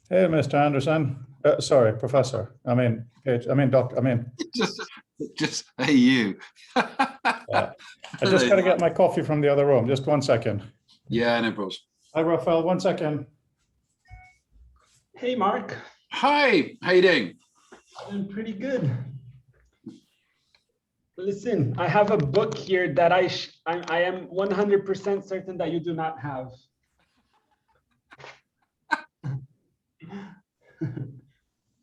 Hey, Mr. Anderson. Sorry, Professor. I mean, Page. I mean, Doctor. I mean, just, just hey you. I just got to get my coffee from the other room. Just 1 second. Yeah, no problems. Hi, Raphael. 1 second. Hey, Mark. Hi, how you doing? I'm pretty good. Listen, I have a book here that I am 100% certain that you do not have.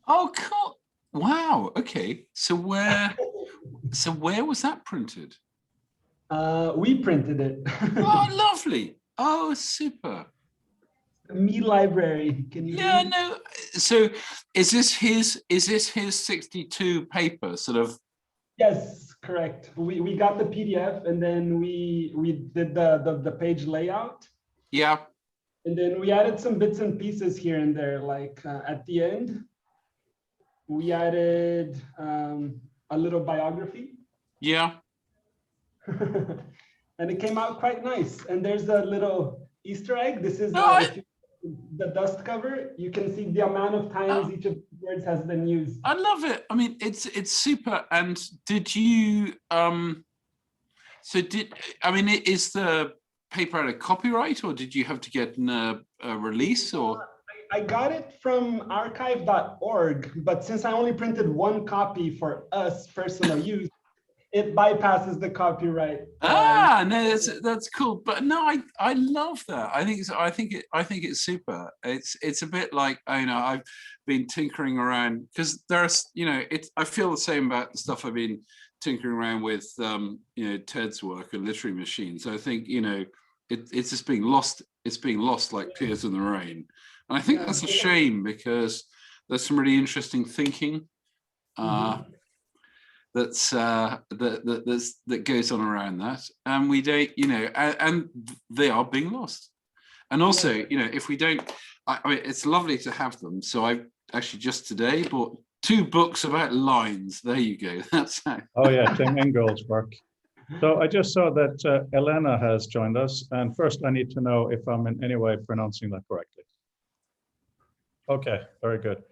Oh, cool. Wow. Okay. So where was that printed? We printed it. Oh, lovely. Oh, super. Me library. Can you? Yeah, no. So is this his 62 paper sort of? Yes, correct. We got the PDF and then we did the page layout. Yeah. And then we added some bits and pieces here and there, like at the end, we added a little biography. Yeah. And it came out quite nice. And there's a little Easter egg. This is if you, the dust cover. You can see the amount of times each of the words has been used. I love it. I mean, it's super. And did you is the paper out of copyright, or did you have to get a release? Or I got it from archive.org, but since I only printed one copy for us personal use, it bypasses the copyright. No, that's cool. But no, I love that. I think it's super. It's a bit like, I've been tinkering around because there's, I feel the same about the stuff I've been tinkering around with, Ted's work and literary machines. I think, it's just being lost. It's being lost like tears in the rain. And I think that's a shame because there's some really interesting thinking that goes on around that, and we don't, and they are being lost. And also, if we don't, I mean, it's lovely to have them. So I actually just today bought 2 books about lines. There you go. That's how. Oh yeah, Tim Ingold's work. So I just saw that Elena has joined us, and first I need to know if I'm in any way pronouncing that correctly. Okay, very good.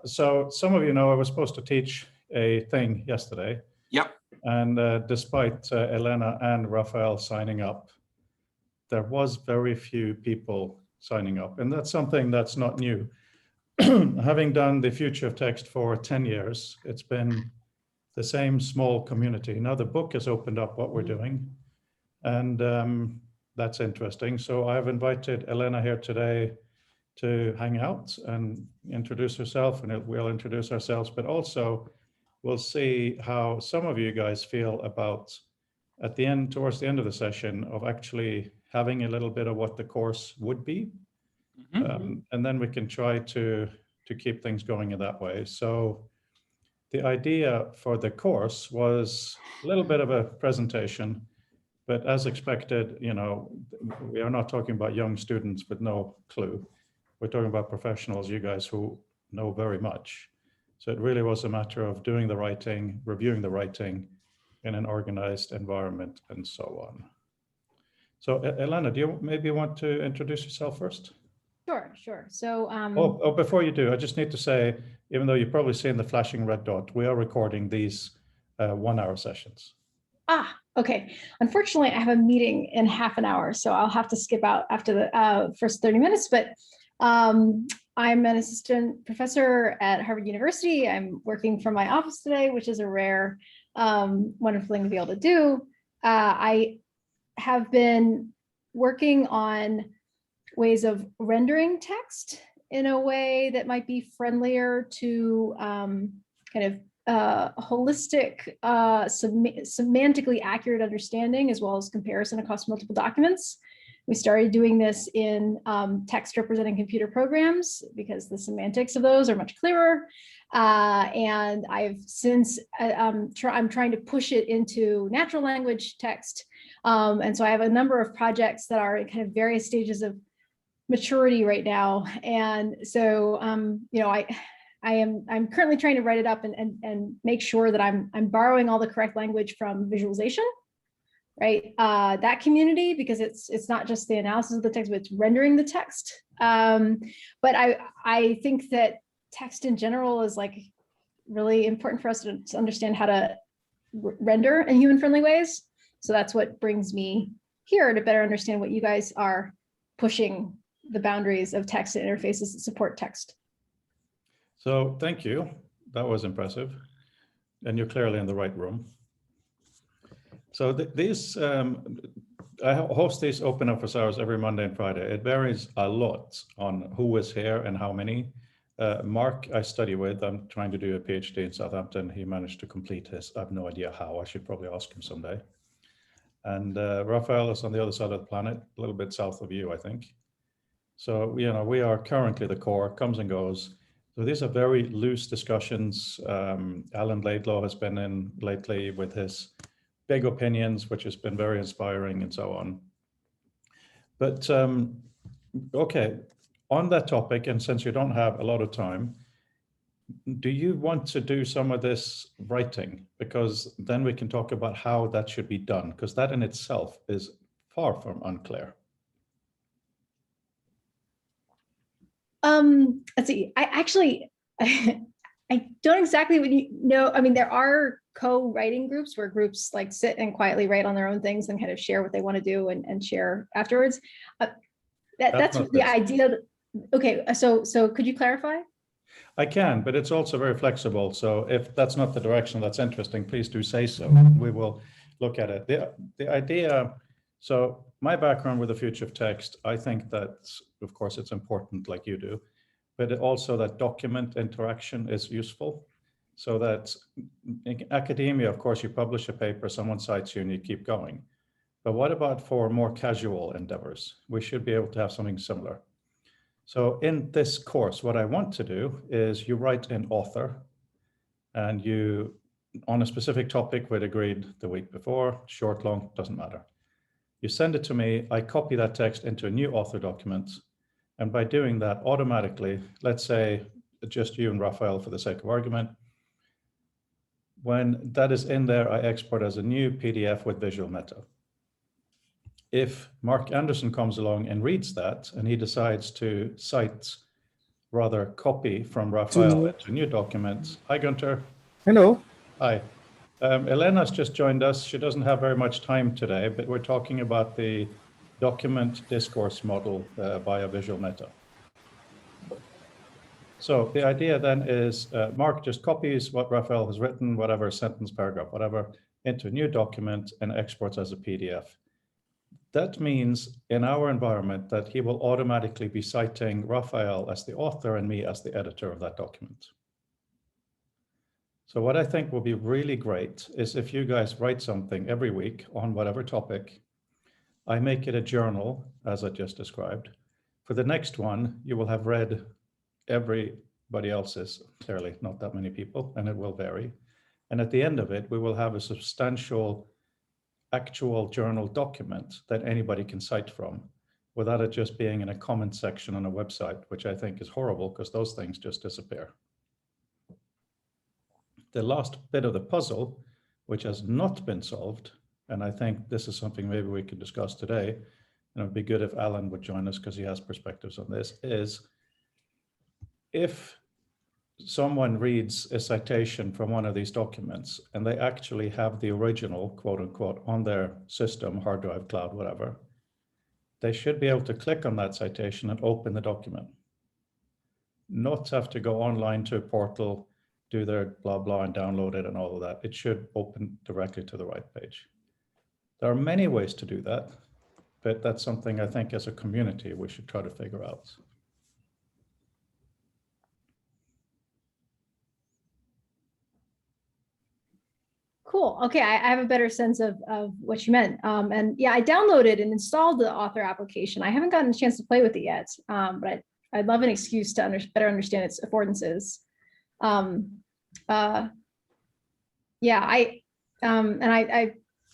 So some of you know I was supposed to teach a thing yesterday. Yep. And despite Elena and Raphael signing up, there was very few people signing up. And that's something that's not new. Having done the Future of Text for 10 years, it's been the same small community. Now the book has opened up what we're doing, and that's interesting. So I've invited Elena here today to hang out and introduce herself, and we'll introduce ourselves, but also we'll see how some of you guys feel about towards the end of the session, of actually having a little bit of what the course would be. And then we can try to keep things going in that way. So the idea for the course was a little bit of a presentation, but as expected, we are not talking about young students with no clue. We're talking about professionals, you guys who know very much. So it really was a matter of doing the writing, reviewing the writing in an organized environment, and so on. So Elena, do you maybe want to introduce yourself first? Sure. So before you do, I just need to say, even though you've probably seen the flashing red dot, we are recording these 1-hour sessions. Okay. Unfortunately, I have a meeting in half an hour, so I'll have to skip out after the first 30 minutes, but I'm an assistant professor at Harvard University. I'm working from my office today, which is a rare, wonderful thing to be able to do. I have been working on ways of rendering text in a way that might be friendlier to holistic, semantically accurate understanding, as well as comparison across multiple documents. We started doing this in text representing computer programs because the semantics of those are much clearer. And I've since, I'm trying to push it into natural language text. And so I have a number of projects that are in kind of various stages of maturity right now. And so, I'm currently trying to write it up and make sure that I'm borrowing all the correct language from visualization. right? That community, because it's not just the analysis of the text, but it's rendering the text. But I think that text in general is like really important for us to understand how to render in human-friendly ways. So that's what brings me here, to better understand what you guys are pushing the boundaries of text and interfaces that support text. So thank you. That was impressive. And you're clearly in the right room. So these, I host these open office hours every Monday and Friday. It varies a lot on who is here and how many. Mark, I study with. I'm trying to do a PhD in Southampton. He managed to complete his. I have no idea how. I should probably ask him someday. And Raphael is on the other side of the planet, a little bit south of you, I think. So, we are currently the core, comes and goes. So these are very loose discussions. Alan Laidlaw has been in lately with his big opinions, which has been very inspiring and so on. But okay, on that topic, and since you don't have a lot of time, do you want to do some of this writing? Because then we can talk about how that should be done, because that in itself is far from unclear. Let's see, I actually, I don't exactly know. I mean, there are co-writing groups where groups like sit and quietly write on their own things and kind of share what they want to do and share afterwards. That's not the this. idea. Okay, so could you clarify? I can, but it's also very flexible. So if that's not the direction that's interesting, please do say so. We will look at it. The idea, so my background with the future of text, I think that, of course, it's important like you do, but also that document interaction is useful. So that in academia, of course, you publish a paper, someone cites you and you keep going. But what about for more casual endeavors? We should be able to have something similar. So in this course, what I want to do is you write an author and you, on a specific topic we'd agreed the week before, short, long, doesn't matter. You send it to me, I copy that text into a new author document. And by doing that automatically, let's say just you and Raphael for the sake of argument, when that is in there, I export as a new PDF with Visual Meta. If Mark Anderson comes along and reads that and he decides to cite, rather copy from Raphael into a new document. Hi, Gunter. Hello. Hi. Elena's just joined us. She doesn't have very much time today, but we're talking about the document discourse model via Visual Meta. So the idea then is Mark just copies what Raphael has written, whatever sentence, paragraph, whatever, into a new document and exports as a PDF. That means in our environment that he will automatically be citing Raphael as the author and me as the editor of that document. So what I think will be really great is if you guys write something every week on whatever topic, I make it a journal, as I just described. For the next one, you will have read everybody else's, clearly not that many people, and it will vary. And at the end of it, we will have a substantial actual journal document that anybody can cite from without it just being in a comment section on a website, which I think is horrible because those things just disappear. The last bit of the puzzle, which has not been solved, and I think this is something maybe we could discuss today, and it would be good if Alan would join us because he has perspectives on this, is if someone reads a citation from one of these documents and they actually have the original, quote unquote, on their system, hard drive, cloud, whatever, they should be able to click on that citation and open the document. Not have to go online to a portal, do their blah, blah, and download it and all of that. It should open directly to the right page. There are many ways to do that, but that's something I think as a community we should try to figure out. Cool. Okay, I have a better sense of what you meant. And yeah, I downloaded and installed the author application. I haven't gotten a chance to play with it yet, but I'd love an excuse to better understand its affordances. Yeah,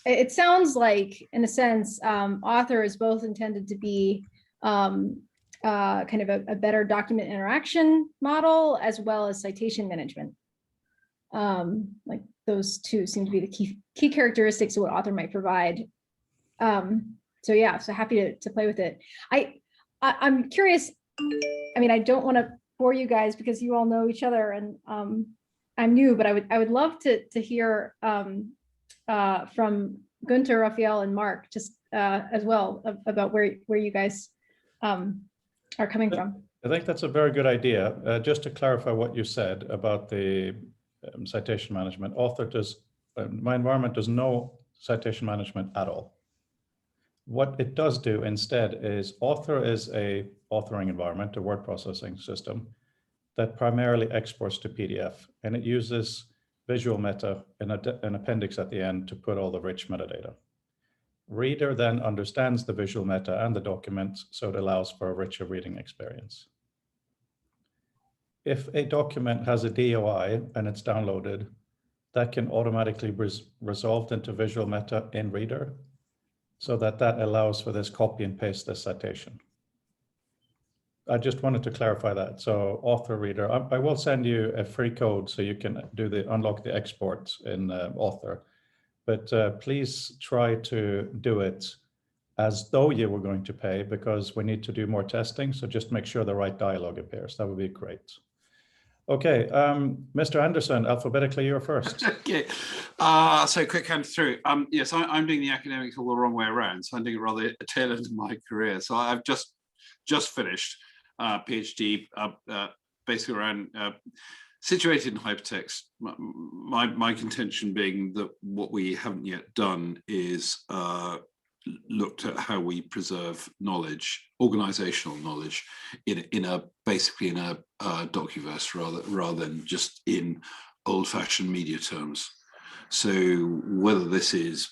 it sounds like, in a sense, author is both intended to be kind of a better document interaction model as well as citation management. Like those two seem to be the key characteristics of what author might provide So yeah, so happy to play with it. I'm curious. I mean, I don't want to bore you guys because you all know each other, and I'm new, but I would love to hear from Gunter, Raphael, and Mark just as well about where you guys are coming from. I think that's a very good idea. Just to clarify what you said about the citation management, my environment does no citation management at all. What it does do instead is Author is a authoring environment, a word processing system that primarily exports to PDF, and it uses visual meta and an appendix at the end to put all the rich metadata. Reader then understands the visual meta and the document, so it allows for a richer reading experience. If a document has a DOI and it's downloaded, that can automatically be resolved into visual meta in Reader, so that allows for this copy and paste this citation. I just wanted to clarify that. So Author Reader, I will send you a free code so you can unlock the export in Author. But please try to do it as though you were going to pay, because we need to do more testing. So just make sure the right dialogue appears. That would be great. Okay, Mr. Anderson, alphabetically, you're first. Okay, so quick hand through. Yes, I'm doing the academics all the wrong way around. So I'm doing it rather at the tail end of my career. So I've just finished PhD, basically around situated in hypertext. My contention being that what we haven't yet done is looked at how we preserve knowledge, organizational knowledge, basically in a docuverse rather than just in old-fashioned media terms. So whether this is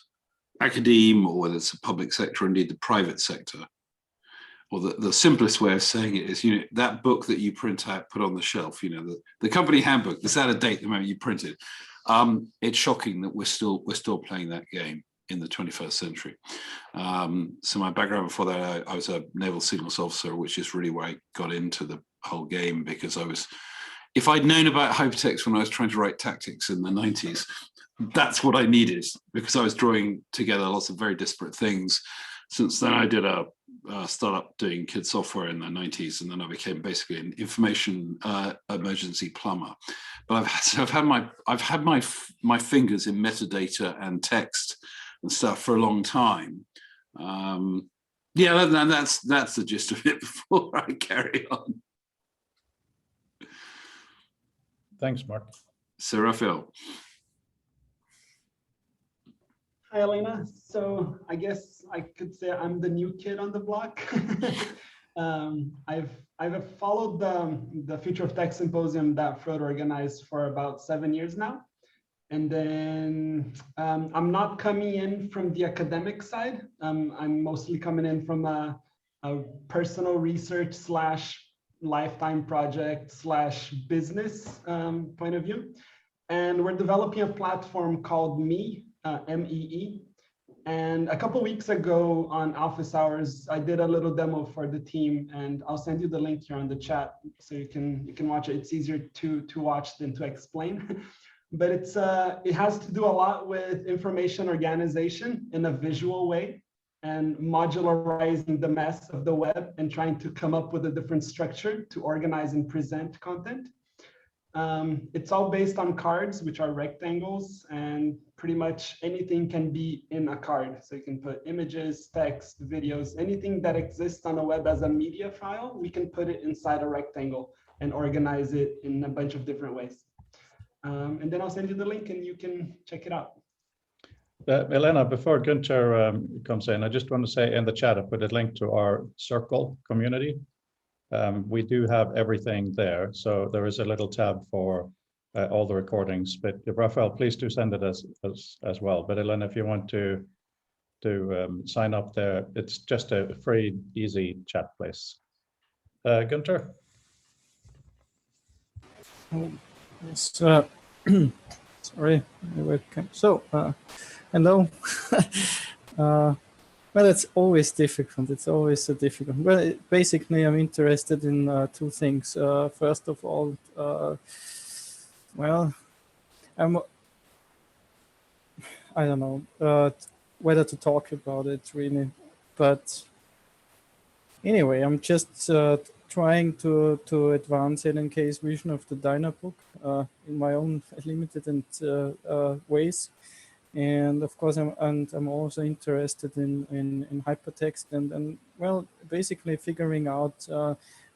academe or whether it's the public sector, indeed the private sector, or the simplest way of saying it is, that book that you print out, put on the shelf, the company handbook that's out of date the moment you print it. It's shocking that we're still playing that game in the 21st century. So my background before that, I was a naval signals officer, which is really where I got into the whole game, because if I'd known about hypertext when I was trying to write tactics in the 90s, that's what I needed, because I was drawing together lots of very disparate things. Since then, I did a startup doing kid software in the 90s, and then I became basically an information emergency plumber. But I've had my fingers in metadata and text and stuff for a long time. Yeah, that's the gist of it before I carry on. Thanks, Mark. So Raphael. Hi, Elena. So I guess I could say I'm the new kid on the block. I've followed the Future of Text Symposium that Frode organized for about 7 years now. And then I'm not coming in from the academic side. I'm mostly coming in from a personal research / lifetime project / business point of view. And we're developing a platform called MEE, M-E-E. And a couple of weeks ago on Office Hours, I did a little demo for the team, and I'll send you the link here on the chat so you can watch it. It's easier to watch than to explain. But it has to do a lot with information organization in a visual way and modularizing the mess of the web and trying to come up with a different structure to organize and present content. It's all based on cards, which are rectangles, and pretty much anything can be in a card. So you can put images, text, videos, anything that exists on the web as a media file, we can put it inside a rectangle and organize it in a bunch of different ways. And then I'll send you the link and you can check it out. Elena, before Gunter comes in, I just want to say in the chat, I put a link to our Circle community. We do have everything there. So there is a little tab for all the recordings, but Raphael, please do send it as well. But Elena, if you want to sign up there, it's just a free, easy chat place. Gunter? Yes, sorry, webcam. So, hello. Well, it's always difficult. It's always so difficult. Well, basically, I'm interested in two things. First of all, well, I don't know. whether to talk about it really. But anyway, I'm just trying to advance LNK's vision of the Dynabook in my own limited and ways. And of course, I'm also interested in hypertext and well, basically figuring out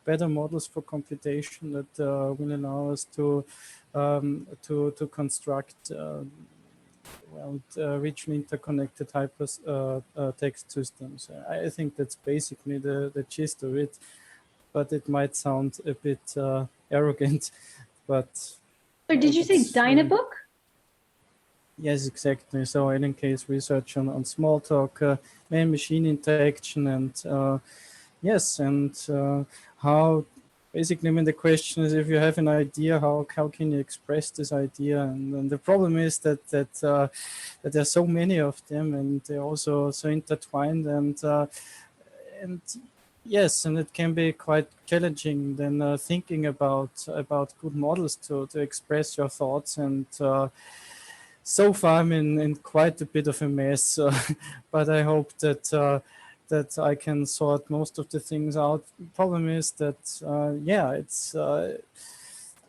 better models for computation that will allow us to construct richly interconnected text systems. I think that's basically the gist of it, but it might sound a bit arrogant, but. So did you say it's, Dynabook? Yes, exactly. So LNK's research on Smalltalk, man-machine interaction, and yes, and how basically, I mean, the question is if you have an idea, how can you express this idea? And the problem is that that there are so many of them, and they're also so intertwined, and yes, and it can be quite challenging then thinking about good models to express your thoughts. And so far I'm in quite a bit of a mess, but I hope that that I can sort most of the things out. Problem is that yeah, it's I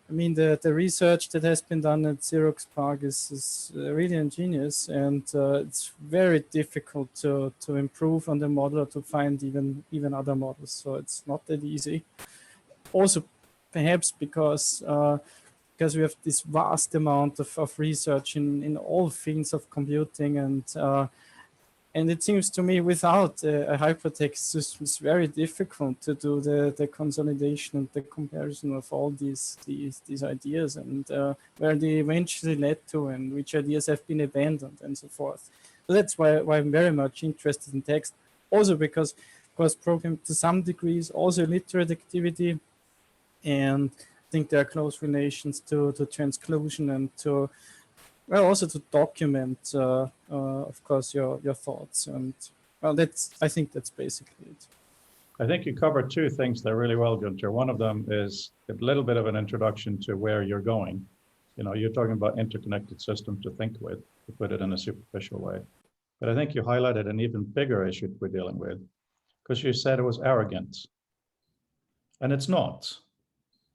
mean the research that has been done at Xerox PARC is really ingenious, and it's very difficult to improve on the model or to find even other models. So it's not that easy. Also, perhaps because we have this vast amount of research in all fields of computing, and it seems to me without a hypertext system, it's very difficult to do the consolidation and the comparison of all these ideas, and where they eventually led to, and which ideas have been abandoned, and so forth. So that's why I'm very much interested in text. Also because, of course, program to some degree is also a literate activity, and I think there are close relations to transclusion and to, well, also to document, of course, your thoughts. And well, I think that's basically it. I think you covered two things there really well, Gunter. One of them is a little bit of an introduction to where you're going. You know, you're talking about interconnected systems to think with, to put it in a superficial way. But I think you highlighted an even bigger issue we're dealing with, because you said it was arrogant. And it's not.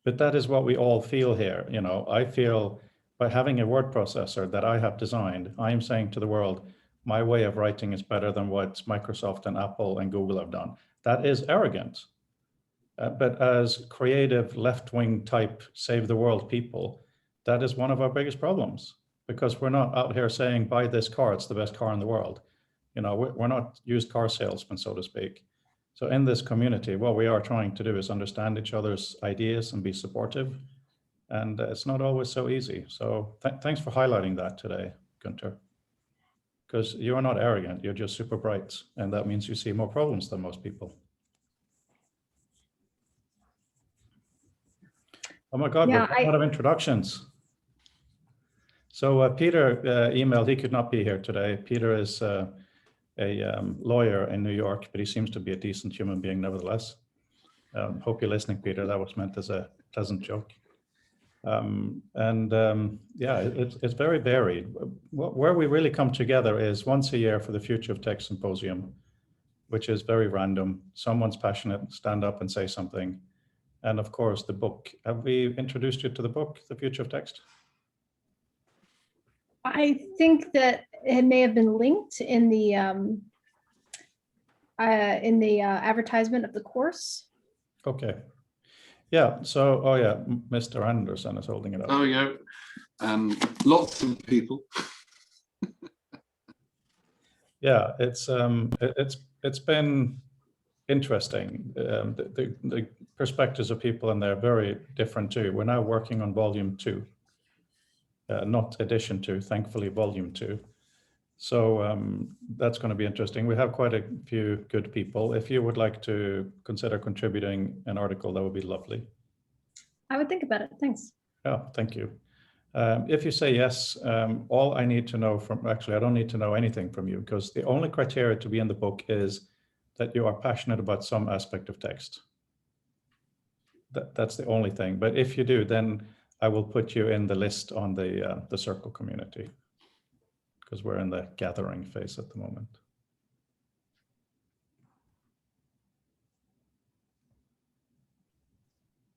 But that is what we all feel here. You know, I feel by having a word processor that I have designed, I am saying to the world, my way of writing is better than what Microsoft and Apple and Google have done. That is arrogant. But as creative left-wing type save the world people, that is one of our biggest problems, because we're not out here saying, buy this car, it's the best car in the world. You know, we're not used car salesmen, so to speak. So in this community, what we are trying to do is understand each other's ideas and be supportive. And it's not always so easy. So thanks for highlighting that today, Gunter. Because you are not arrogant, you're just super bright. And that means you see more problems than most people. Oh my God, Yeah, we're out of introductions. So Peter emailed, he could not be here today. Peter is a lawyer in New York, but he seems to be a decent human being nevertheless. Hope you're listening, Peter. That was meant as a pleasant joke. Yeah, it's very varied. Where we really come together is once a year for the Future of Text Symposium, which is very random. Someone's passionate, stand up and say something. And of course, the book. Have we introduced you to the book, The Future of Text? I think that it may have been linked in the advertisement of the course. Okay. Yeah, so, oh yeah, Mr. Anderson is holding it up. Oh yeah, lots of people. Yeah, it's been interesting. The perspectives of people in there are very different too. We're now working on volume 2, not edition 2, thankfully volume 2. So that's going to be interesting. We have quite a few good people. If you would like to consider contributing an article, that would be lovely. I would think about it. Thanks. Yeah, thank you. If you say yes, all I need to know from, actually, I don't need to know anything from you, because the only criteria to be in the book is that you are passionate about some aspect of text. That's the only thing. But if you do, then I will put you in the list on the Circle community. because we're in the gathering phase at the moment.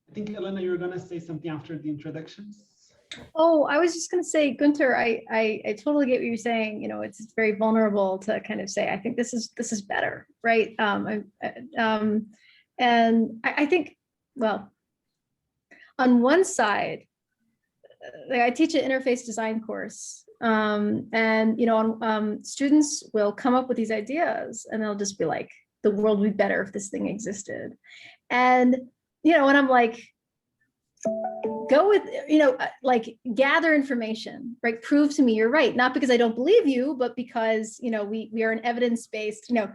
I think, Elena, you were going to say something after the introductions. Oh, I was just going to say, Gunther, I totally get what you're saying. You know, it's very vulnerable to kind of say, I think this is better, right? And I think, well, on one side, like I teach an interface design course, and you know, students will come up with these ideas, and they'll just be like, the world would be better if this thing existed, and you know, and I'm like, go with, you know, like gather information, right? Prove to me you're right. Not because I don't believe you, but because, you know, we are an evidence-based, you know,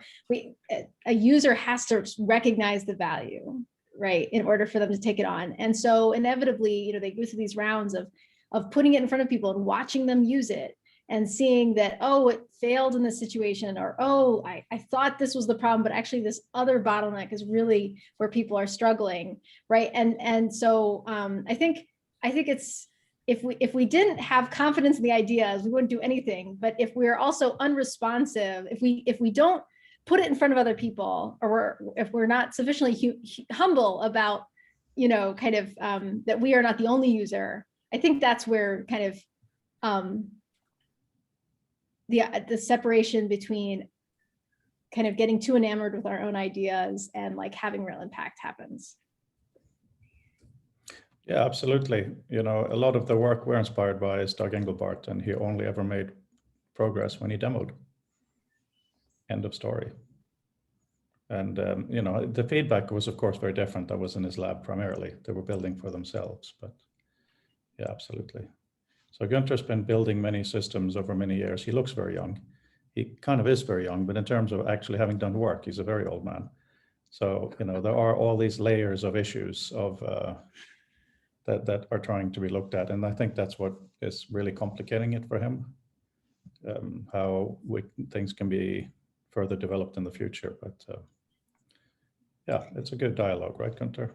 a user has to recognize the value, right? In order for them to take it on. And so inevitably, you know, they go through these rounds of putting it in front of people and watching them use it and seeing that, oh, it failed in this situation, or, oh, I thought this was the problem, but actually this other bottleneck is really where people are struggling, right? And so I think it's, if we didn't have confidence in the ideas, we wouldn't do anything. But if we're also unresponsive, if we don't put it in front of other people, or if we're not sufficiently humble about, you know, kind of that we are not the only user, I think that's where kind of the separation between kind of getting too enamored with our own ideas and like having real impact happens. Yeah, absolutely. You know, a lot of the work we're inspired by is Doug Engelbart, and he only ever made progress when he demoed. End of story. And, you know, the feedback was, of course, very different. That was in his lab primarily. They were building for themselves, but yeah, absolutely. So Gunther's been building many systems over many years. He looks very young. He kind of is very young, but in terms of actually having done work, he's a very old man. So, you know, there are all these layers of issues of that are trying to be looked at. And I think that's what is really complicating it for him, how things can be further developed in the future. But yeah, it's a good dialogue, right, Gunther?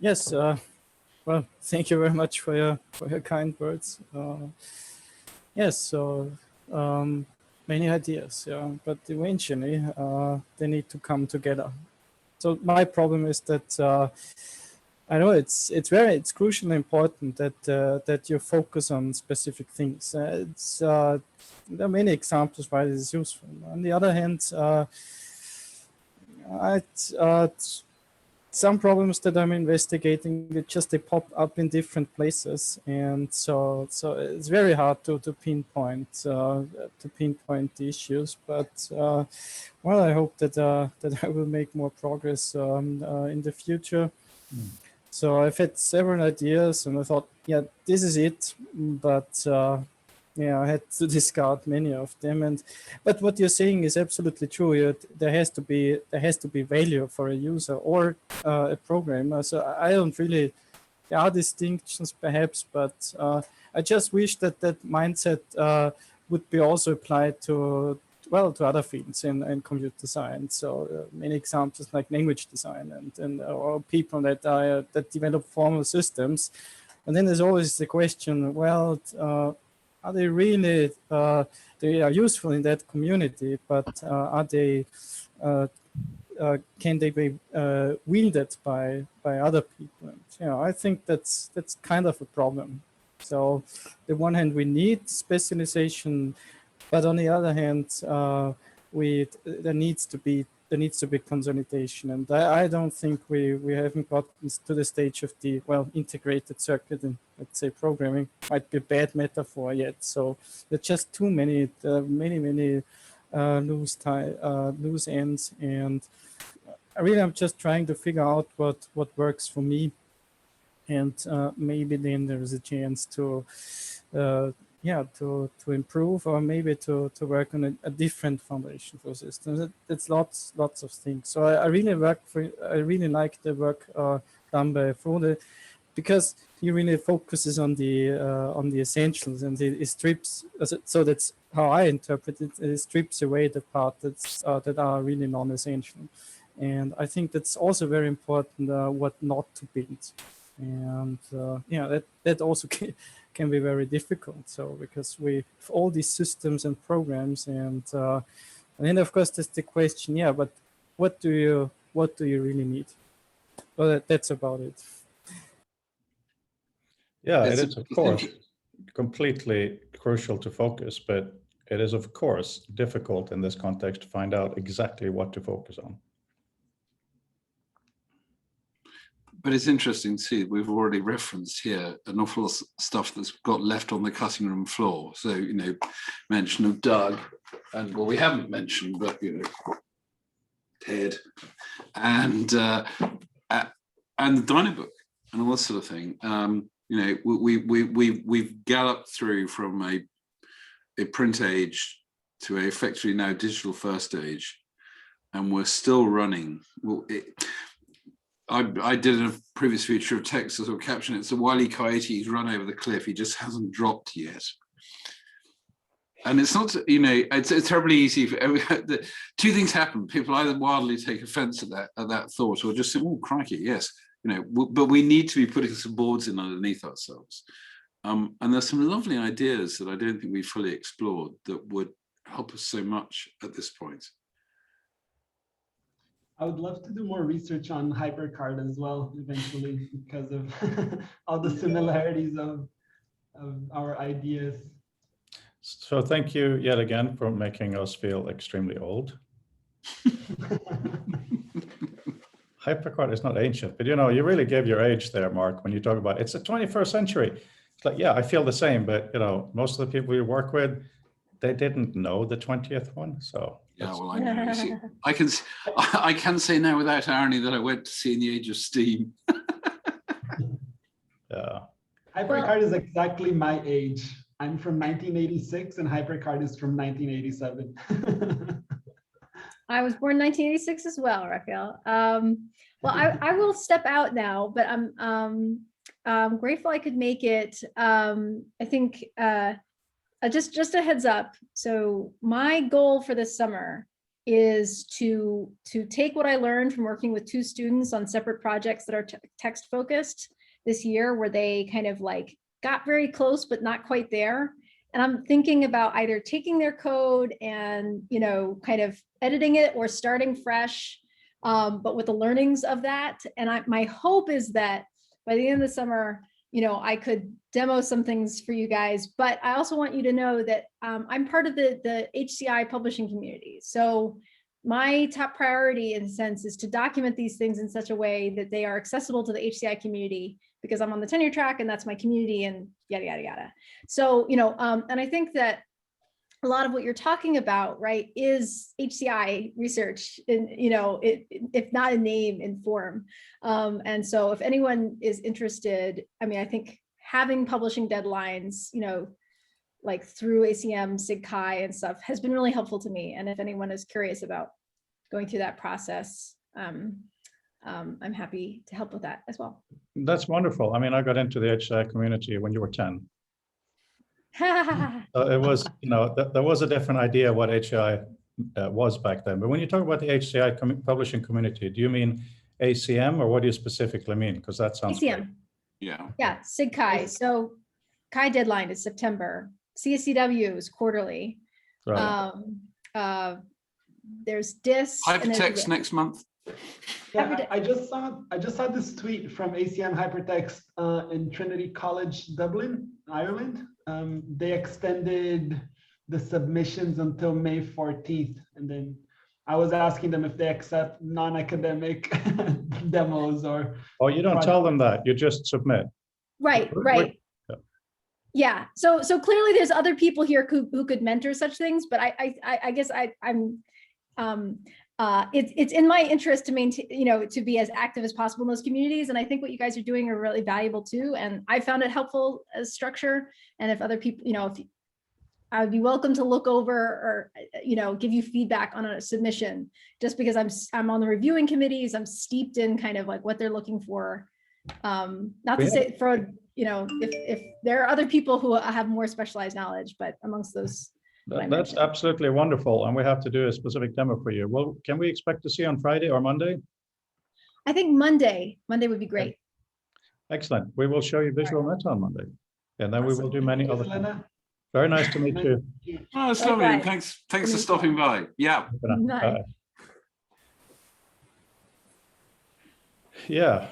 Yes. Well, thank you very much for your kind words. Yes. So many ideas, yeah, but eventually they need to come together. So my problem is that I know it's crucially important that you focus on specific things. There are many examples why this is useful. On the other hand, some problems that I'm investigating, they pop up in different places, and so it's very hard to pinpoint the issues. But well, I hope that I will make more progress in the future. So I've had several ideas, and I thought, yeah, this is it. But yeah, I had to discard many of them. But what you're saying is absolutely true. There has to be value for a user or a programmer. So I don't really. There are distinctions perhaps, but I just wish that mindset would be also applied to other fields in computer science. So many examples like language design and or people that develop formal systems. And then there's always the question, well, are they really they are useful in that community, but are they can they be wielded by other people? And, you know, I think that's kind of a problem. So on the one hand, we need specialization, but on the other hand, there needs to be consolidation, and I don't think we haven't gotten to the stage of the integrated circuit in, let's say, programming. Might be a bad metaphor yet. So there's just too many loose ends, and I'm just trying to figure out what works for me, and maybe then there is a chance to improve, or maybe to work on a different foundation for systems. It's lots of things. So I really like the work done by Frode, because he really focuses on the essentials, and it strips. So that's how I interpret it. It strips away the part that are really non-essential, and I think that's also very important. What not to build. and yeah, that also can be very difficult. So because we have all these systems and programs, and then of course there's the question, yeah, but what do you really need? Well, that's about it. Yeah, it It's is, of course, completely crucial to focus, but it is, of course, difficult in this context to find out exactly what to focus on. But it's interesting to see, we've already referenced here an awful lot of stuff that's got left on the cutting room floor. So, you know, mention of Doug, and well, we haven't mentioned, but, you know, Ted, and the Dynabook and all that sort of thing. You know, we've galloped through from a print age to a effectively now digital first age, and we're still running. Well, I did a previous feature of text to sort of caption it. So Wile E. Coyote's run over the cliff. He just hasn't dropped yet. And it's not, you know, it's terribly easy for the two things happen. People either wildly take offense at that thought, or just say, oh, crikey, yes, you know, but we need to be putting some boards in underneath ourselves. And there's some lovely ideas that I don't think we fully explored that would help us so much at this point. I would love to do more research on HyperCard as well, eventually, because of all the similarities of our ideas. So thank you yet again for making us feel extremely old. HyperCard is not ancient, but you know, you really gave your age there, Mark, when you talk about it's the 21st century. It's like, yeah, I feel the same, but you know, most of the people we work with, they didn't know the 20th one. So yeah, well, I know. You see, I can say now without irony that I went to see In the Age of Steam. yeah. HyperCard is exactly my age. I'm from 1986 and HyperCard is from 1987. I was born 1986 as well, Raphael. Well, I will step out now, but I'm grateful I could make it. I think just a heads up. So my goal for this summer is to take what I learned from working with two students on separate projects that are text focused this year, where they kind of like got very close, but not quite there. And I'm thinking about either taking their code and, you know, kind of editing it or starting fresh, but with the learnings of that. And my hope is that by the end of the summer, you know, I could demo some things for you guys, but I also want you to know that I'm part of the HCI publishing community. So my top priority in a sense is to document these things in such a way that they are accessible to the HCI community, because I'm on the tenure track and that's my community and yada, yada, yada. So, you know, and I think that a lot of what you're talking about, right, is HCI research, in, you know, if not in name, in form. And so if anyone is interested, I mean, I think having publishing deadlines, you know, like through ACM, SIGCHI and stuff has been really helpful to me. And if anyone is curious about going through that process, I'm happy to help with that as well. That's wonderful. I mean, I got into the HCI community when you were 10. It was, you know, there was a different idea what HCI was back then. But when you talk about the HCI publishing community, do you mean ACM or what do you specifically mean? Because that sounds ACM. great. Yeah, SIGCHI. So CHI deadline is September. CSCW is quarterly. Right. There's DIS. Hypertext next month. Yeah, I just saw this tweet from ACM Hypertext in Trinity College, Dublin, Ireland. They extended the submissions until May 14th. And then I was asking them if they accept non-academic demos or. Oh, you don't tell them that, you just submit. Right. Yeah. So clearly there's other people here who could mentor such things, but I guess it's in my interest to maintain, you know, to be as active as possible in those communities. And I think what you guys are doing are really valuable too. And I found it helpful as structure. And if other people, you know, if I would be welcome to look over or, you know, give you feedback on a submission, just because I'm on the reviewing committees, I'm steeped in kind of like what they're looking for. Not to say for, you know, if there are other people who have more specialized knowledge, but amongst those. That's absolutely wonderful. And we have to do a specific demo for you. Well, can we expect to see on Friday or Monday? I think Monday would be great. Excellent. We will show you Visual Meta on Monday. And then we will do many other things. Elena. Very nice to meet you. Oh, it's lovely. And Likewise. thanks for stopping by. Yeah. Nice. Yeah.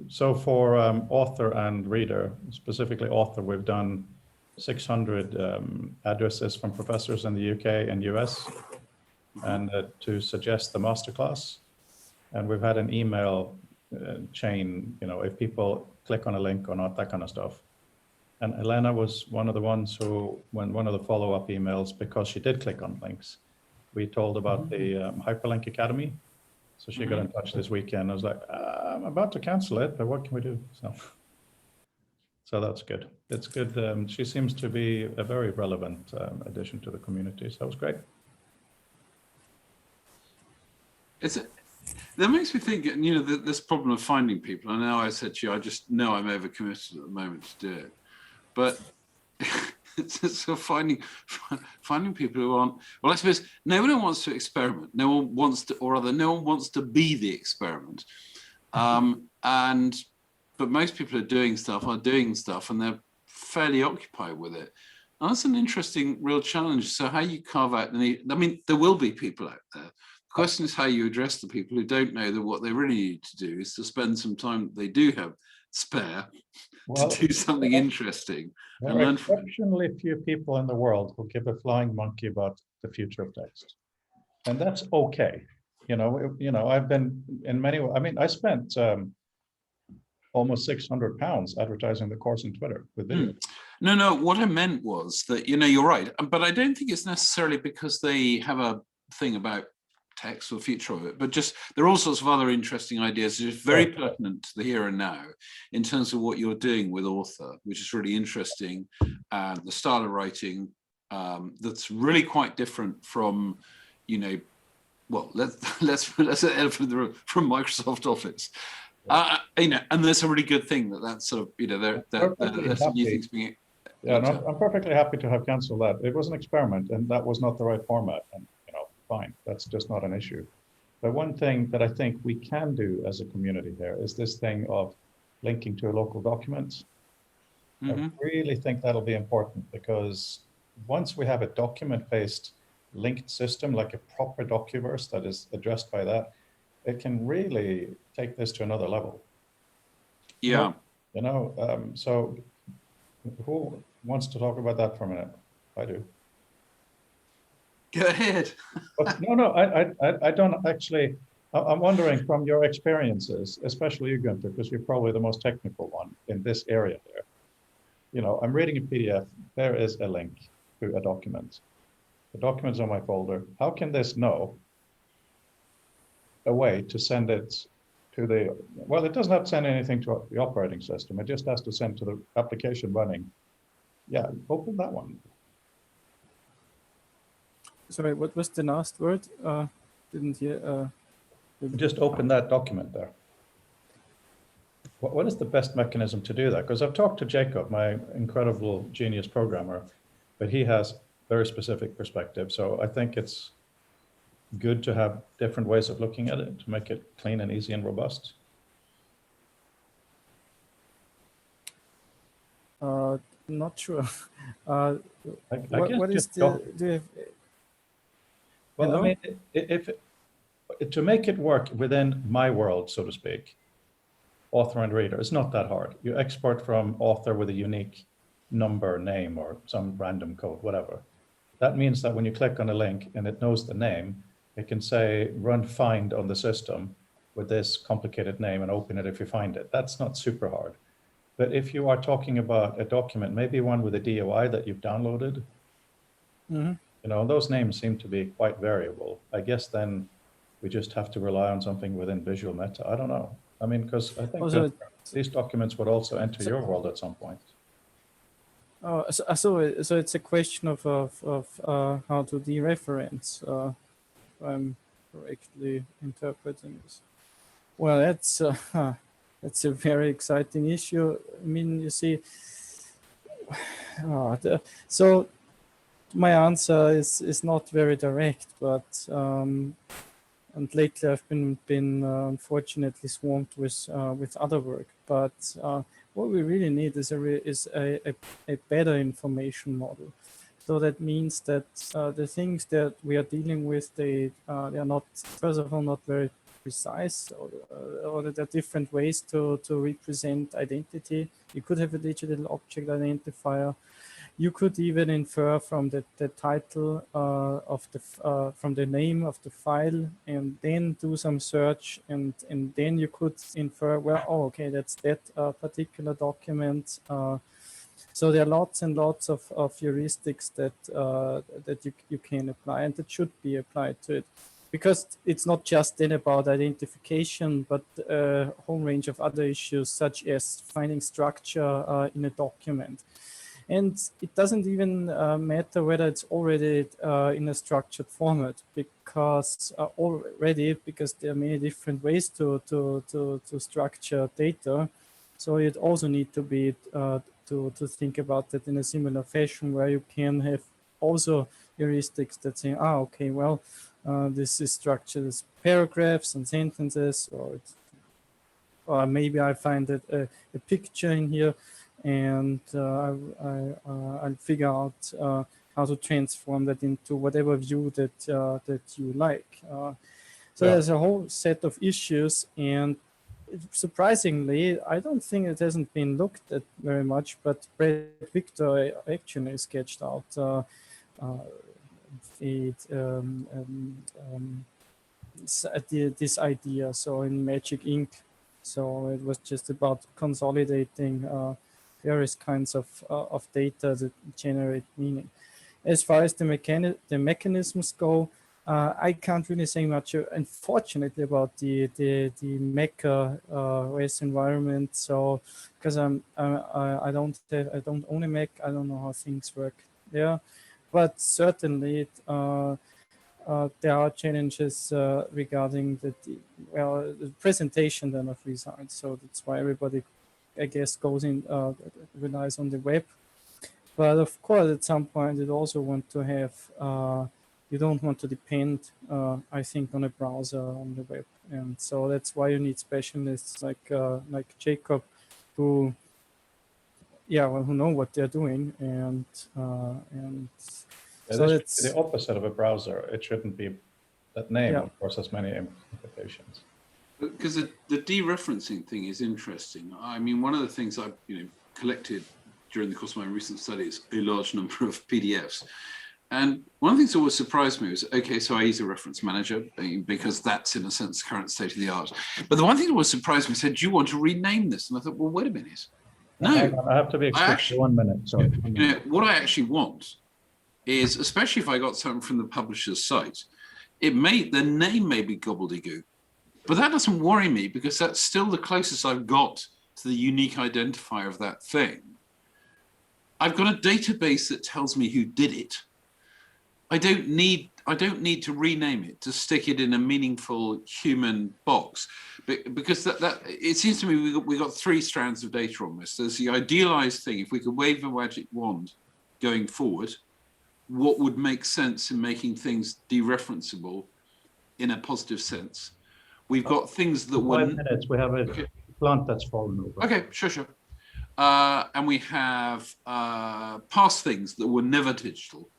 So for author and reader, specifically author, we've done 600 addresses from professors in the UK and US, and to suggest the masterclass. And we've had an email chain, if people click on a link or not, that kind of stuff. And Elena was one of the ones who, when one of the follow-up emails, because she did click on links, we told about the Hyperlink Academy. So she got in touch this weekend. I was like, I'm about to cancel it, but what can we do? So that's good. It's good. She seems to be a very relevant addition to the community. So that was great. That makes me think, this problem of finding people. I know I said to you, I just know I'm overcommitted at the moment to do it. But so finding people who aren't, well, I suppose no one wants to experiment. No one wants to, or rather, no one wants to be the experiment. But most people are doing stuff, and they're fairly occupied with it. And that's an interesting, real challenge. So how you carve out the need, I mean, there will be people out there. The question is how you address the people who don't know that what they really need to do is to spend some time that they do have spare to do something interesting. There are exceptionally few people in the world who give a flying monkey about the future of text. And that's okay. I've been in many, I spent almost £600 advertising the course on Twitter with video. No, what I meant was that, you're right, but I don't think it's necessarily because they have a thing about text or the future of it, but just there are all sorts of other interesting ideas just very pertinent to the here and now in terms of what you're doing with author, which is really interesting, and the style of writing that's really quite different from, well, let's elephant in the room, from Microsoft Office. And there's a really good thing that's sort of, there's some new things being. Yeah, no, I'm perfectly happy to have canceled that. It was an experiment, and that was not the right format. And fine, that's just not an issue. But one thing that I think we can do as a community here is this thing of linking to a local document. I really think that'll be important, because once we have a document-based linked system, like a proper Docuverse that is addressed by that, it can really take this to another level. Yeah. So who wants to talk about that for a minute? I do. Go ahead. But no, I don't actually. I'm wondering, from your experiences, especially you, Gunther, because you're probably the most technical one in this area there. I'm reading a PDF. There is a link to a document. The document's on my folder. How can this know a way to send it to the, well, it doesn't have to send anything to the operating system. It just has to send to the application running. Yeah, open that one. Sorry, what was the last word? Didn't hear. Just open that document there. What is the best mechanism to do that? Because I've talked to Jacob, my incredible genius programmer, but he has very specific perspective. So I think it's good to have different ways of looking at it to make it clean and easy and robust. Not sure. What is the? Do you have, well, I mean, if to make it work within my world, so to speak, author and reader, it's not that hard. You export from author with a unique number, name, or some random code, whatever. That means that when you click on a link and it knows the name, it can say run find on the system with this complicated name and open it if you find it. That's not super hard. But if you are talking about a document, maybe one with a DOI that you've downloaded, those names seem to be quite variable. I guess then we just have to rely on something within Visual Meta. I don't know. I mean, because I think that these documents would also enter your world at some point. So it's a question of how to dereference. I'm correctly interpreting this. Well, that's a very exciting issue. I mean, you see, so my answer is not very direct, but and lately I've been unfortunately swamped with other work. But what we really need is a better information model. So that means that the things that we are dealing with, they are not, first of all, not very precise, or there are different ways to represent identity. You could have a digital object identifier. You could even infer from the title of from the name of the file, and then do some search, and then you could infer, well, oh, okay, that's that particular document. So there are lots and lots of heuristics that that you can apply, and that should be applied to it, because it's not just then about identification, but a whole range of other issues, such as finding structure in a document. And it doesn't even matter whether it's already in a structured format, because because there are many different ways to structure data. So it also need to be to think about that in a similar fashion, where you can have also heuristics that say, okay, well, this is structured as paragraphs and sentences, or maybe I find a picture in here, and I'll figure out how to transform that into whatever view that you like. So there's a whole set of issues, and surprisingly, I don't think it hasn't been looked at very much, but Brad Victor actually sketched out this idea, so in Magic Ink. So it was just about consolidating various kinds of data that generate meaning. As far as the mechanisms go, I can't really say much, unfortunately, about the Mac OS environment. So because I don't own a Mac, I don't know how things work there. But certainly, there are challenges regarding the presentation then of results. So that's why everybody, I guess, relies on the web. But of course, at some point, you also want to have, you don't want to depend, I think, on a browser on the web. And so that's why you need specialists like Jacob, who know what they're doing, and so it's the opposite of a browser. It shouldn't be that name, of course, has many implications. Because the dereferencing thing is interesting. I mean, one of the things I've collected during the course of my recent studies, a large number of PDFs. And one of the things that always surprised me was, okay, so I use a reference manager because that's, in a sense, the current state of the art. But the one thing that always surprised me said, do you want to rename this? And I thought, well, wait a minute. No. I have to be explicit. 1 minute. Sorry. What I actually want is, especially if I got something from the publisher's site, the name may be gobbledygook, but that doesn't worry me, because that's still the closest I've got to the unique identifier of that thing. I've got a database that tells me who did it. I don't need to rename it to stick it in a meaningful human box, because that it seems to me we got 3 strands of data on this. There's the idealized thing. If we could wave a magic wand going forward, what would make sense in making things dereferenceable in a positive sense? We've got things that were 5 minutes. We have a plant that's fallen over. Okay, sure. And we have past things that were never digital,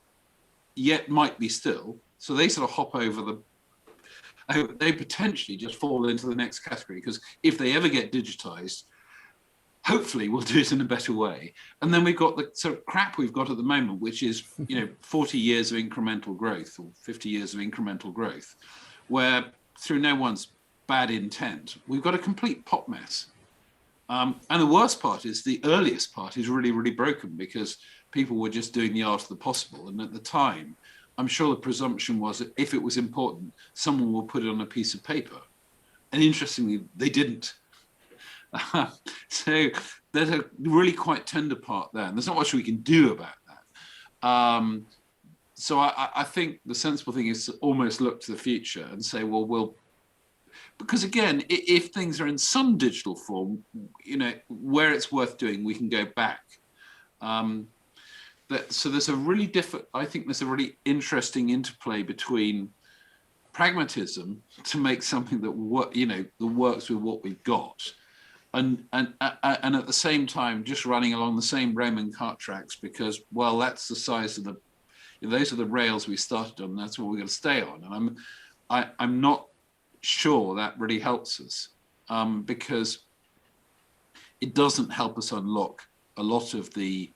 yet might be still. So they sort of hop over they potentially just fall into the next category, because if they ever get digitized, hopefully we'll do it in a better way. And then we've got the sort of crap we've got at the moment, which is 40 years of incremental growth, or 50 years of incremental growth, where through no one's bad intent, we've got a complete pot mess. And the worst part is the earliest part is really, really broken, because people were just doing the art of the possible. And at the time, I'm sure the presumption was that if it was important, someone will put it on a piece of paper. And interestingly, they didn't. So there's a really quite tender part there. And there's not much we can do about that. So I think the sensible thing is to almost look to the future and say, well, because again, if things are in some digital form, where it's worth doing, we can go back. So there's a really I think there's a really interesting interplay between pragmatism to make something that that works with what we've got, and at the same time just running along the same Roman cart tracks, because, well, that's the size of those are the rails we started on. That's what we're going to stay on. And I'm not sure that really helps us, because it doesn't help us unlock a lot of the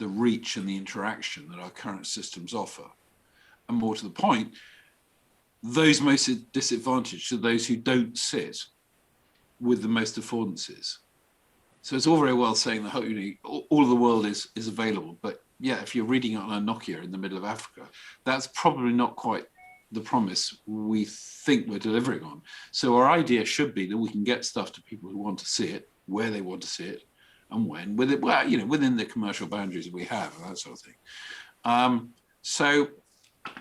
reach and the interaction that our current systems offer. And more to the point, those most disadvantaged are those who don't sit with the most affordances. So it's all very well saying that all of the world is available, but yeah, if you're reading it on a Nokia in the middle of Africa, that's probably not quite the promise we think we're delivering on. So our idea should be that we can get stuff to people who want to see it, where they want to see it, and when, with it, well, within the commercial boundaries that we have, and that sort of thing. So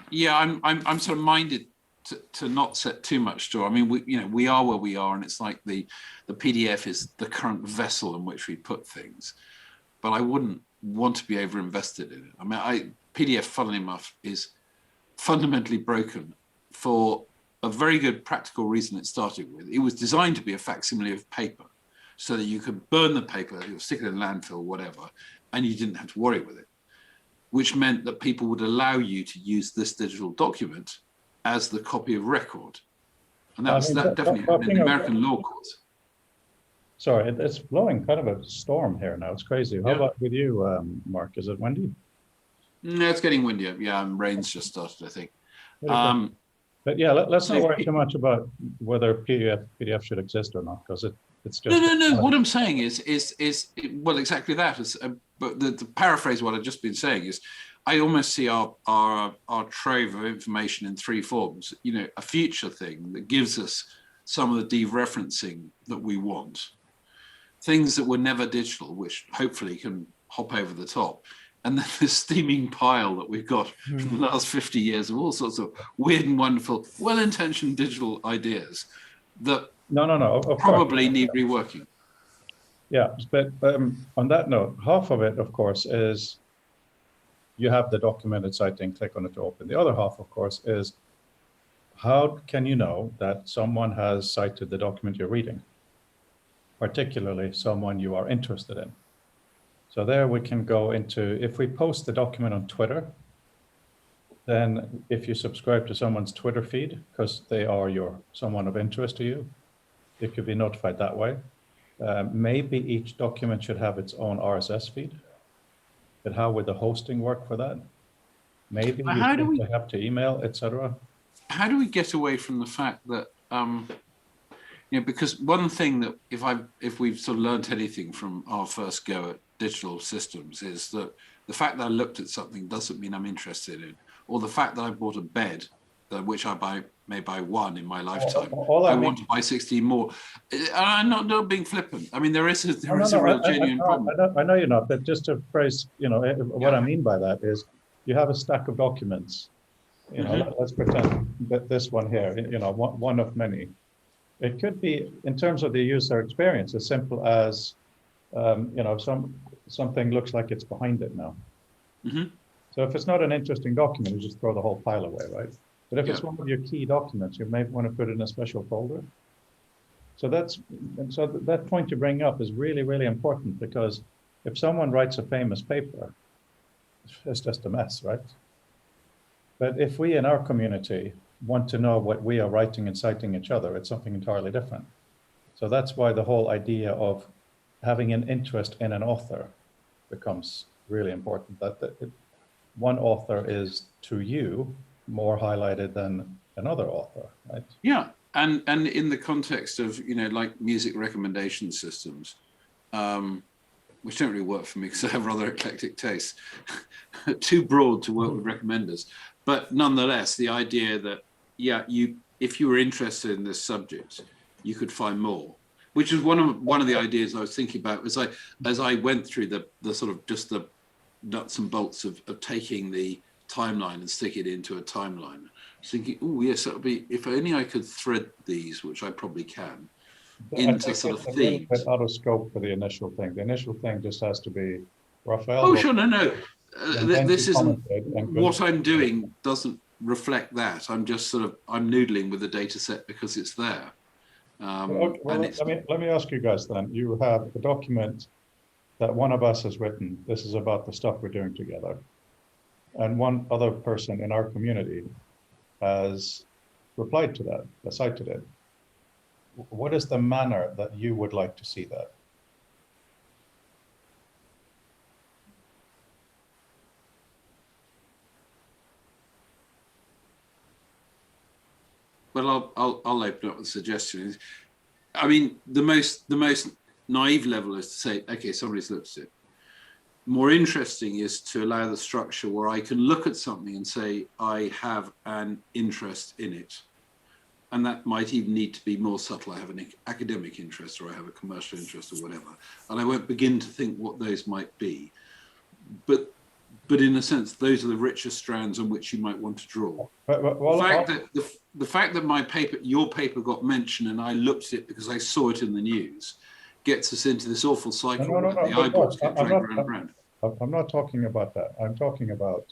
yeah, I'm sort of minded to not set too much store. I mean, we are where we are, and it's like the PDF is the current vessel in which we put things, but I wouldn't want to be over invested in it. I mean, PDF, funnily enough, is fundamentally broken for a very good practical reason it started with. It was designed to be a facsimile of paper, so that you could burn the paper, stick it in a landfill, whatever, and you didn't have to worry with it, which meant that people would allow you to use this digital document as the copy of record. And that definitely happened in the American law courts. Sorry, it's blowing kind of a storm here now. It's crazy. How about with you, Mark? Is it windy? No, it's getting windier. Yeah, rain's just started, I think. But yeah, let's not worry too much about whether PDF should exist or not, because it's just no. What I'm saying is well, exactly that. But the paraphrase what I've just been saying is, I almost see our trove of information in three forms. A future thing that gives us some of the dereferencing that we want, things that were never digital, which hopefully can hop over the top, and then the steaming pile that we've got from the last 50 years of all sorts of weird and wonderful, well-intentioned digital ideas that probably need reworking. Yeah, but on that note, half of it, of course, is you have the documented citing, click on it to open. The other half, of course, is how can you know that someone has cited the document you're reading, particularly someone you are interested in? So there we can go into, if we post the document on Twitter, then if you subscribe to someone's Twitter feed, because they are someone of interest to you, you could be notified that way. Maybe each document should have its own RSS feed, but how would the hosting work for that? Maybe you have to email, etc. How do we get away from the fact that, because one thing that if we've sort of learned anything from our first go at digital systems is that the fact that I looked at something doesn't mean I'm interested in, or the fact that I bought a bed, which I may buy one in my lifetime, I want to buy 16 more. And I'm not being flippant. I mean, there is a real genuine problem. I know you're not, but just to phrase, what I mean by that is you have a stack of documents. Let's pretend that this one here, one of many. It could be, in terms of the user experience, as simple as, something looks like it's behind it now. So if it's not an interesting document, you just throw the whole pile away, right? But if it's one of your key documents, you may want to put it in a special folder. So that point you bring up is really, really important, because if someone writes a famous paper, it's just a mess, right? But if we in our community want to know what we are writing and citing each other, it's something entirely different. So that's why the whole idea of having an interest in an author becomes really important, that one author is to you more highlighted than another author, right? Yeah, and in the context of, like music recommendation systems, which don't really work for me because I have rather eclectic tastes, too broad to work with recommenders. But nonetheless, the idea that, if you were interested in this subject, you could find more, which is one of the ideas I was thinking about as I went through the sort of just the nuts and bolts of taking the timeline and stick it into a timeline. Thinking, oh yes, that would be, if only I could thread these, which I probably can, into sort of themes. But out of scope for the initial thing. The initial thing just has to be Raphael. Oh sure, no. This isn't what I'm doing. Doesn't reflect that. I'm just sort of, I'm noodling with the data set because it's there. Okay, well, And it's, let me ask you guys then. You have a document that one of us has written. This is about the stuff we're doing together. And one other person in our community has replied to that, has cited it. What is the manner that you would like to see that? well, I'll open up with suggestions. I mean, the most naive level is to say, okay, somebody's looked at it. More interesting is to allow the structure where I can look at something and say, I have an interest in it. And that might even need to be more subtle. I have an academic interest, or I have a commercial interest, or whatever. And I won't begin to think what those might be. But in a sense, those are the richer strands on which you might want to draw. The fact that my paper, your paper, got mentioned and I looked at it because I saw it in the news, gets us into this awful cycle where the eyeballs get dragged round and round. I'm not talking about that. I'm talking about.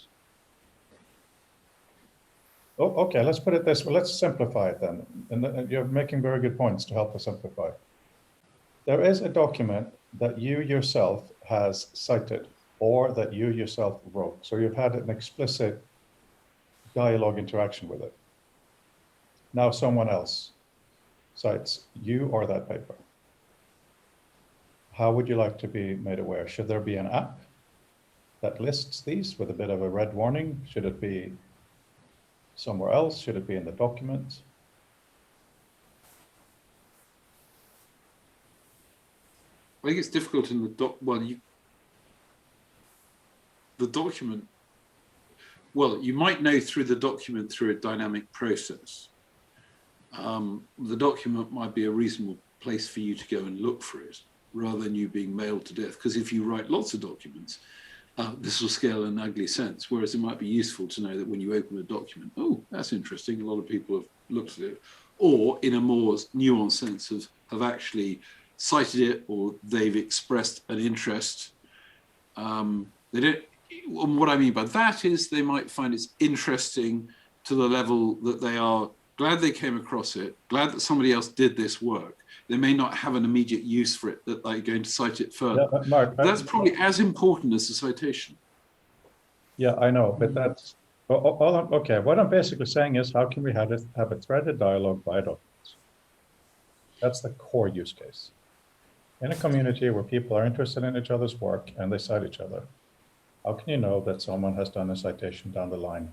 Oh, okay. Let's put it this way. Let's simplify it then. And you're making very good points to help us simplify. There is a document that you yourself has cited, or that you yourself wrote. So you've had an explicit dialogue interaction with it. Now someone else cites you or that paper. How would you like to be made aware? Should there be an app that lists these with a bit of a red warning? Should it be somewhere else? Should it be in the document? I think it's difficult in the the document, well, you might know through the document through a dynamic process. The document might be a reasonable place for you to go and look for it, rather than you being mailed to death. Because if you write lots of documents, this will scale in an ugly sense, whereas it might be useful to know that when you open a document, oh, that's interesting, a lot of people have looked at it, or in a more nuanced sense have actually cited it, or they've expressed an interest. They don't. What I mean by that is they might find it's interesting to the level that they are glad they came across it, glad that somebody else did this work. They may not have an immediate use for it, that they're going to cite it further. Yeah, Mark, that's probably as important as the citation. Yeah, I know, but that's, okay, what I'm basically saying is, how can we have a threaded dialogue by documents? That's the core use case. In a community where people are interested in each other's work and they cite each other, how can you know that someone has done a citation down the line?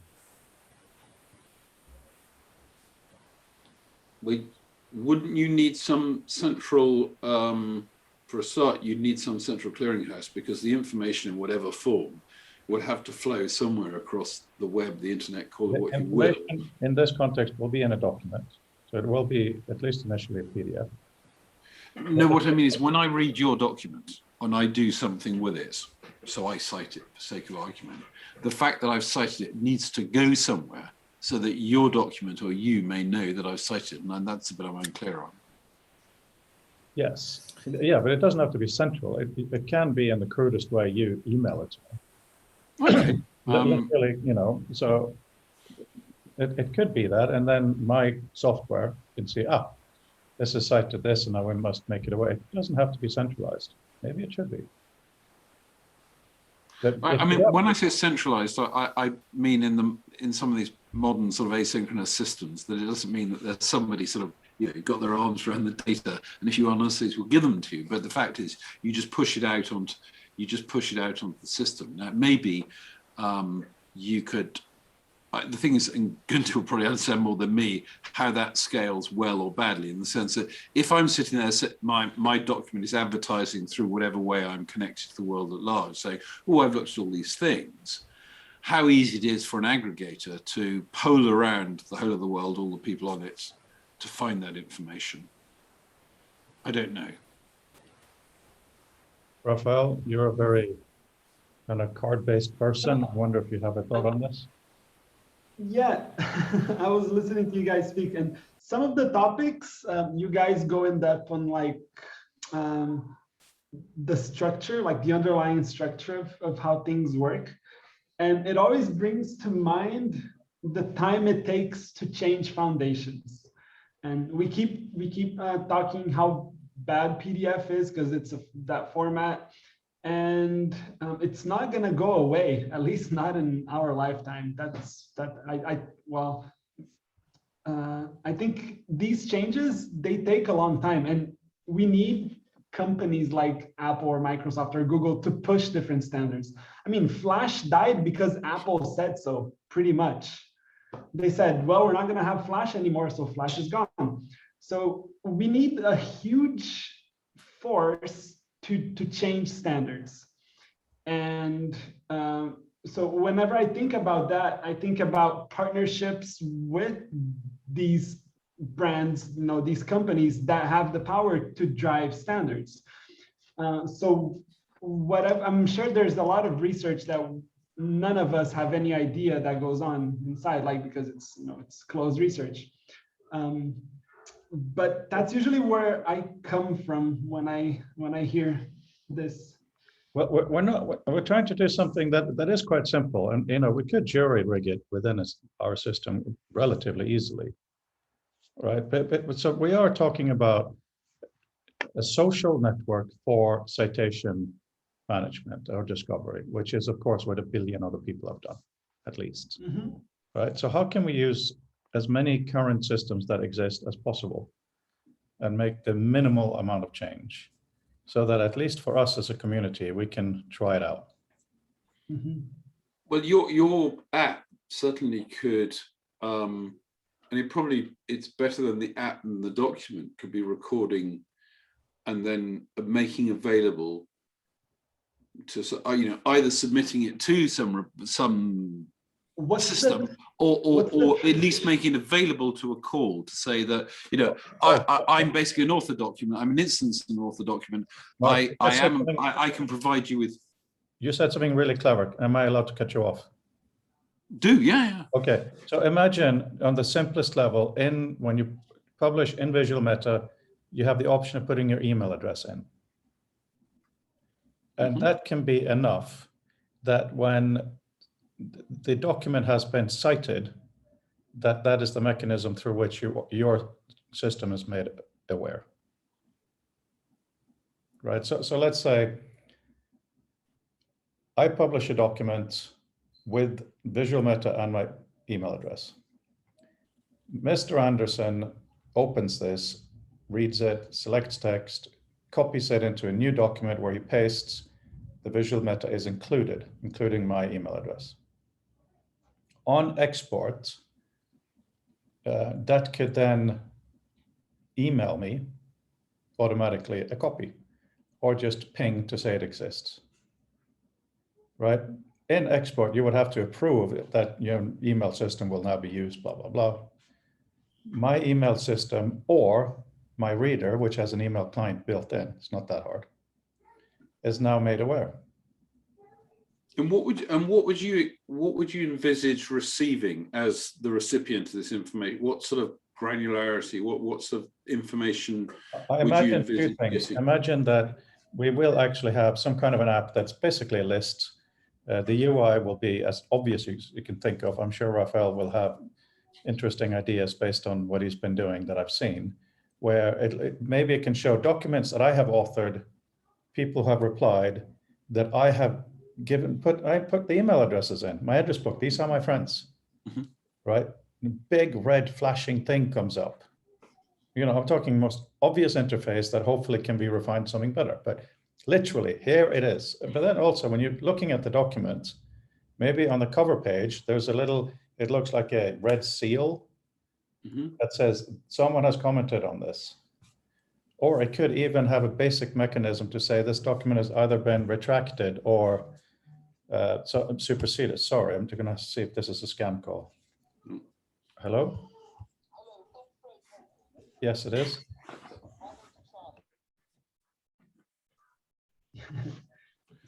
Wouldn't you need some central, for a start, you'd need some central clearinghouse, because the information in whatever form would have to flow somewhere across the web, the internet, call it what you will. In this context, will be in a document. So it will be, at least initially, a PDF. No, what I mean is when I read your document and I do something with it, so I cite it for sake of argument, the fact that I've cited it needs to go somewhere so that your document or you may know that I've cited it, and that's a bit I'm unclear on. Yes, yeah, but it doesn't have to be central. It can be in the crudest way you email it to me. Okay. Really, you know, so it could be that, and then my software can see, this is cited this, and now we must make it away. It doesn't have to be centralized. Maybe it should be. I mean, when I say centralized, I mean in some of these modern sort of asynchronous systems, that it doesn't mean that there's somebody sort of, you know, got their arms around the data, and if you are necessary, we'll give them to you. But the fact is, you just push it out onto the system. Now, maybe you could. The thing is, and Gunther will probably understand more than me how that scales well or badly, in the sense that if I'm sitting there, my document is advertising through whatever way I'm connected to the world at large, saying, oh, I've looked at all these things, how easy it is for an aggregator to poll around the whole of the world, all the people on it, to find that information. I don't know. Raphael, you're a very kind of card-based person. I wonder if you have a thought on this? Yeah, I was listening to you guys speak, and some of the topics you guys go in depth on, like the structure, like the underlying structure of how things work. And it always brings to mind the time it takes to change foundations. And we keep talking how bad PDF is because it's that format, and it's not going to go away, at least not in our lifetime. I think these changes, they take a long time, and we need companies like Apple or Microsoft or Google to push different standards. I mean, Flash died because Apple said so, pretty much. They said, well, we're not going to have Flash anymore, so Flash is gone. So we need a huge force to change standards. And so whenever I think about that, I think about partnerships with these brands, these companies that have the power to drive standards. So I'm sure there's a lot of research that none of us have any idea that goes on inside, like, because it's it's closed research. But that's usually where I come from when I hear this. Well, we're trying to do something that is quite simple, and we could jury rig it within our system relatively easily, right? But so we are talking about a social network for citation management or discovery, which is of course what 1 billion other people have done, at least. Mm-hmm. Right? So how can we use as many current systems that exist as possible and make the minimal amount of change so that at least for us as a community, we can try it out? Mm-hmm. Well, your app certainly could, and it's better than the app and the document could be recording and then making available to either submitting it to some system or at least making it available to a call to say that I'm basically an author document. I'm an instance in an author document. Well, I can provide you with. You said something really clever. Am I allowed to cut you off? Yeah. Okay, so imagine on the simplest level, when you publish in Visual Meta, you have the option of putting your email address in. And that can be enough that when the document has been cited, that is the mechanism through which your system is made aware. Right, so let's say I publish a document with Visual Meta and my email address. Mr. Anderson opens this, reads it, selects text, copies it into a new document where he pastes the Visual Meta is included, including my email address. On export, that could then email me automatically a copy or just ping to say it exists, right? In export, you would have to approve that your email system will now be used, blah, blah, blah. My email system or my reader, which has an email client built in, it's not that hard, is now made aware. And what would you envisage receiving as the recipient of this information? What sort of granularity, what sort of information I imagine two things. Imagine that we will actually have some kind of an app that's basically a list. The UI will be as obvious as you can think of. I'm sure Raphael will have interesting ideas based on what he's been doing that I've seen, where maybe it can show documents that I have authored, people who have replied, that I have I put the email addresses in, my address book, these are my friends, right? Big red flashing thing comes up. I'm talking most obvious interface that hopefully can be refined to something better, but literally here it is. But then also when you're looking at the document, maybe on the cover page, there's it looks like a red seal that says someone has commented on this. Or it could even have a basic mechanism to say this document has either been retracted or superseded. Sorry, I'm going to see if this is a scam call. Hello? Yes, it is.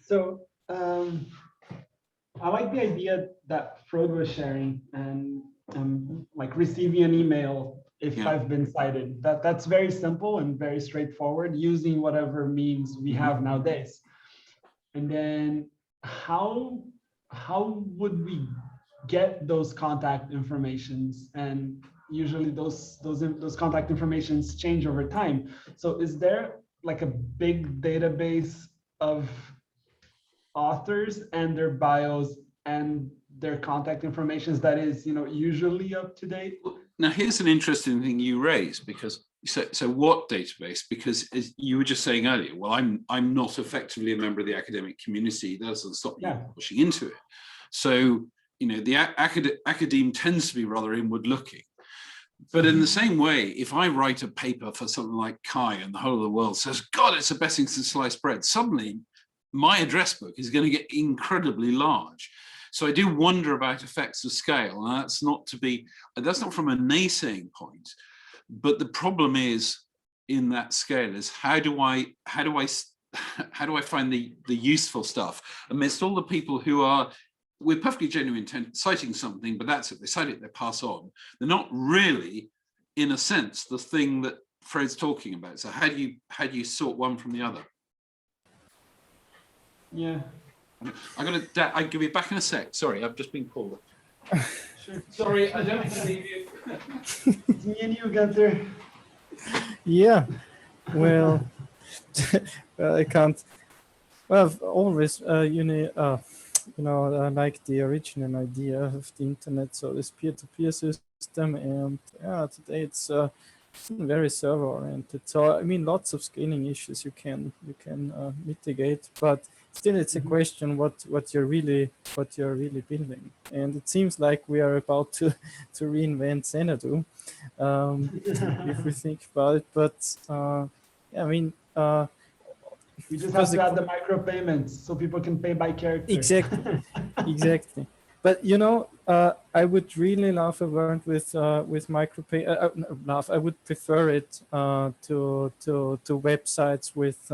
So I like the idea that Frode was sharing and like receiving an email if I've been cited. That's very simple and very straightforward using whatever means we have nowadays. And then how would we get those contact informations, and usually those contact informations change over time. So is there like a big database of authors and their bios and their contact informations that is, usually up to date? Now, here's an interesting thing you raise, because so what database? Because as you were just saying earlier, well, I'm not effectively a member of the academic community. That doesn't stop me pushing into it. So, the academe tends to be rather inward looking. But in the same way, if I write a paper for something like Chi and the whole of the world says, God, it's the best thing since sliced bread, suddenly my address book is going to get incredibly large. So I do wonder about effects of scale, and that's not from a naysaying point, but the problem is in that scale is how do I find the useful stuff amidst all the people who are with perfectly genuine intent citing something, but that's it, they cite it, they pass on. They're not really, in a sense, the thing that Fred's talking about. So how do you sort one from the other? Yeah. I'll give you back in a sec. Sorry, I've just been called. Sure. Sorry, I don't believe you. It's me and you, Gunther. Yeah, well, I can't. Well, I've always, like the original idea of the internet, so this peer-to-peer system, and today it's very server-oriented. So I mean, lots of scaling issues you can mitigate, but still, it's a question what you're really building. And it seems like we are about to reinvent Xanadu, if we think about it. But we just have to add the micropayments so people can pay by character. Exactly. But I would really love a world with micropay. I would prefer it to websites with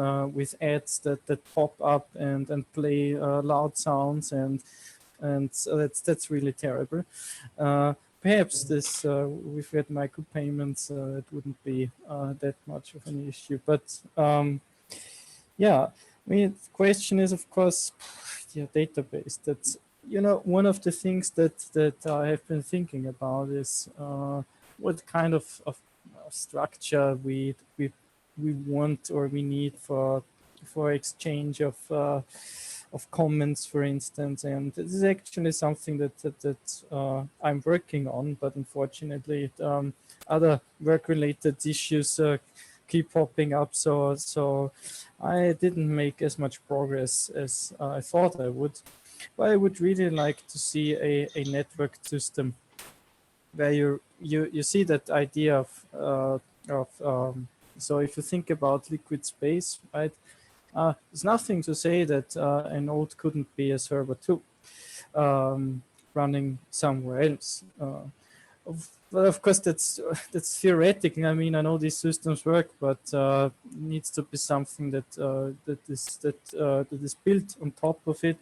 ads that pop up and play loud sounds, and so that's really terrible. Perhaps this with micropayments it wouldn't be that much of an issue. But yeah, I mean, the question is, of course, database. That's one of the things that I have been thinking about is what kind of structure we want or we need for exchange of comments, for instance. And this is actually something that I'm working on, but unfortunately, other work-related issues keep popping up. So I didn't make as much progress as I thought I would. But I would really like to see a networked system where you see that idea of so if you think about liquid space, right? There's nothing to say that a node couldn't be a server too, running somewhere else. But of course, that's theoretical. I mean, I know these systems work, but it needs to be something that is built on top of it.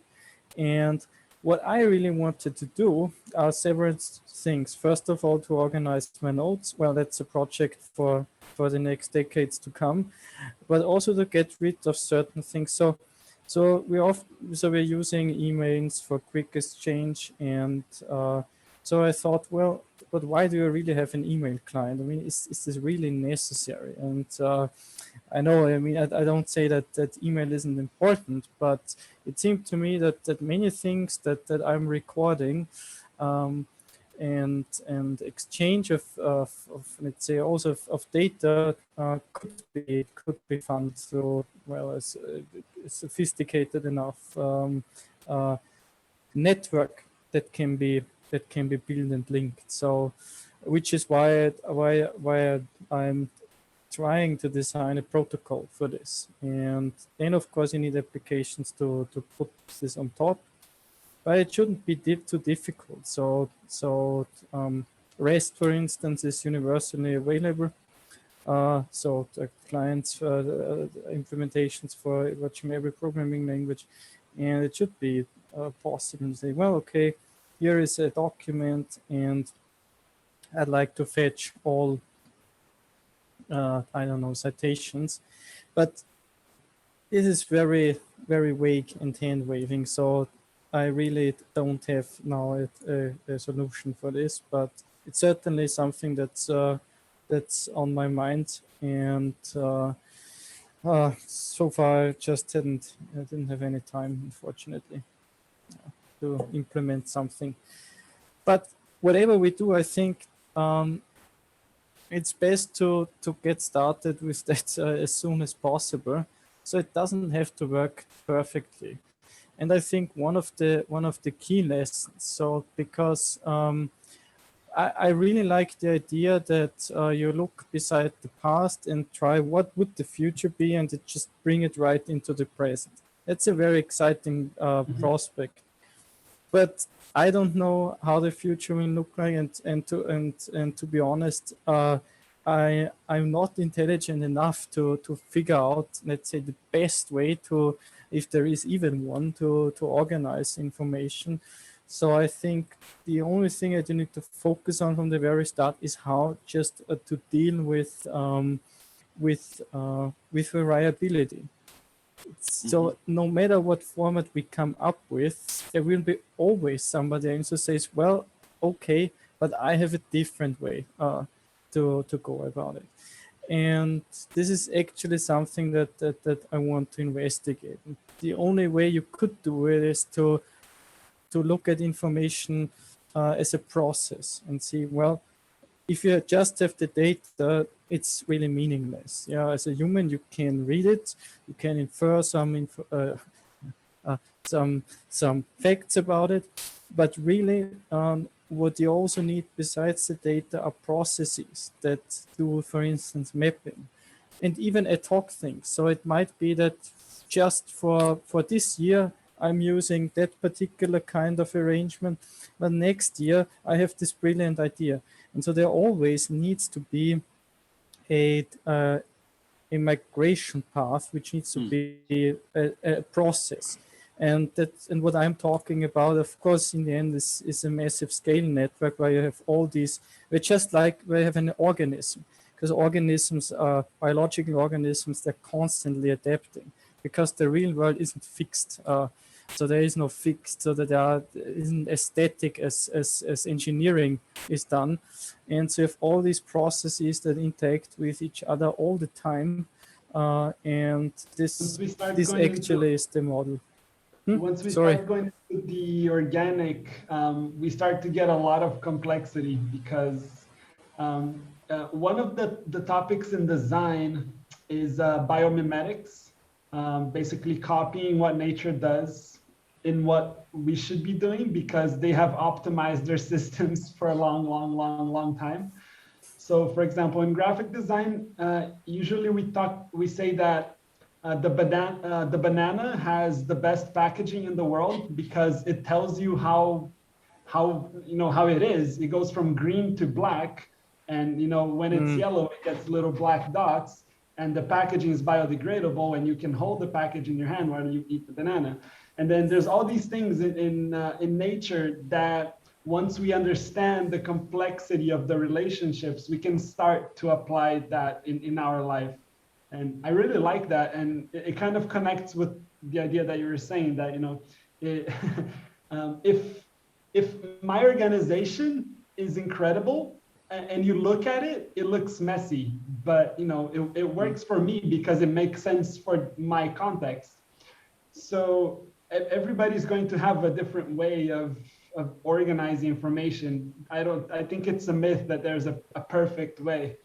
And what I really wanted to do are several things. First of all, to organize my nodes. Well, that's a project for the next decades to come, but also to get rid of certain things. So we're using emails for quick exchange, and so I thought, well, but why do you really have an email client? I mean, is this really necessary? And I know, I mean, I don't say that email isn't important, but it seemed to me that many things that I'm recording and exchange of let's say also of data could be found through, well, as a sophisticated enough network that can be built and linked. So, which is why I'm trying to design a protocol for this. And then of course you need applications to put this on top, but it shouldn't be too difficult. So REST, for instance, is universally available. So the clients implementations for virtually every programming language, and it should be possible to say, well, okay, here is a document and I'd like to fetch all I don't know, citations, but this is very, very vague and hand waving. So I really don't have now a solution for this, but it's certainly something that's on my mind. And so far, I didn't have any time, unfortunately, to implement something. But whatever we do, I think it's best to get started with that as soon as possible, so it doesn't have to work perfectly. And I think one of the key lessons. So because I really like the idea that you look beside the past and try what would the future be, and it just bring it right into the present. That's a very exciting prospect. But I don't know how the future will look like, and to be honest, I'm not intelligent enough to figure out, let's say, the best way to, if there is even one, to organize information. So I think the only thing I do need to focus on from the very start is how just to deal with variability. So no matter what format we come up with, there will be always somebody who says, well, okay, but I have a different way to go about it. And this is actually something that I want to investigate. The only way you could do it is to look at information as a process and see, well, if you just have the data, it's really meaningless. Yeah, as a human, you can read it, you can infer some facts about it, but really, what you also need besides the data are processes that do, for instance, mapping, and even ad hoc things. So it might be that just for this year, I'm using that particular kind of arrangement, but next year I have this brilliant idea. And so there always needs to be a migration path, which needs to be a process. And what I'm talking about, of course, in the end, is a massive scale network where you have all these, we're just like we have an organism, because organisms are biological organisms, they're constantly adapting because the real world isn't fixed. So there is no fixed, so that there isn't aesthetic as engineering is done. And so you have all these processes that interact with each other all the time. And this actually is the model. Once we start going to the organic, we start to get a lot of complexity, because one of the topics in design is biomimetics, basically copying what nature does in what we should be doing, because they have optimized their systems for a long time. So for example, in graphic design, usually we say that the banana has the best packaging in the world because it tells you how it is. It goes from green to black, and when it's yellow, it gets little black dots, and the packaging is biodegradable, and you can hold the package in your hand while you eat the banana. And then there's all these things in nature that once we understand the complexity of the relationships, we can start to apply that in our life. And I really like that. And it kind of connects with the idea that you were saying that, if my organization is incredible and you look at it, it looks messy, but it works for me because it makes sense for my context. So everybody's going to have a different way of organizing information. I think it's a myth that there's a perfect way.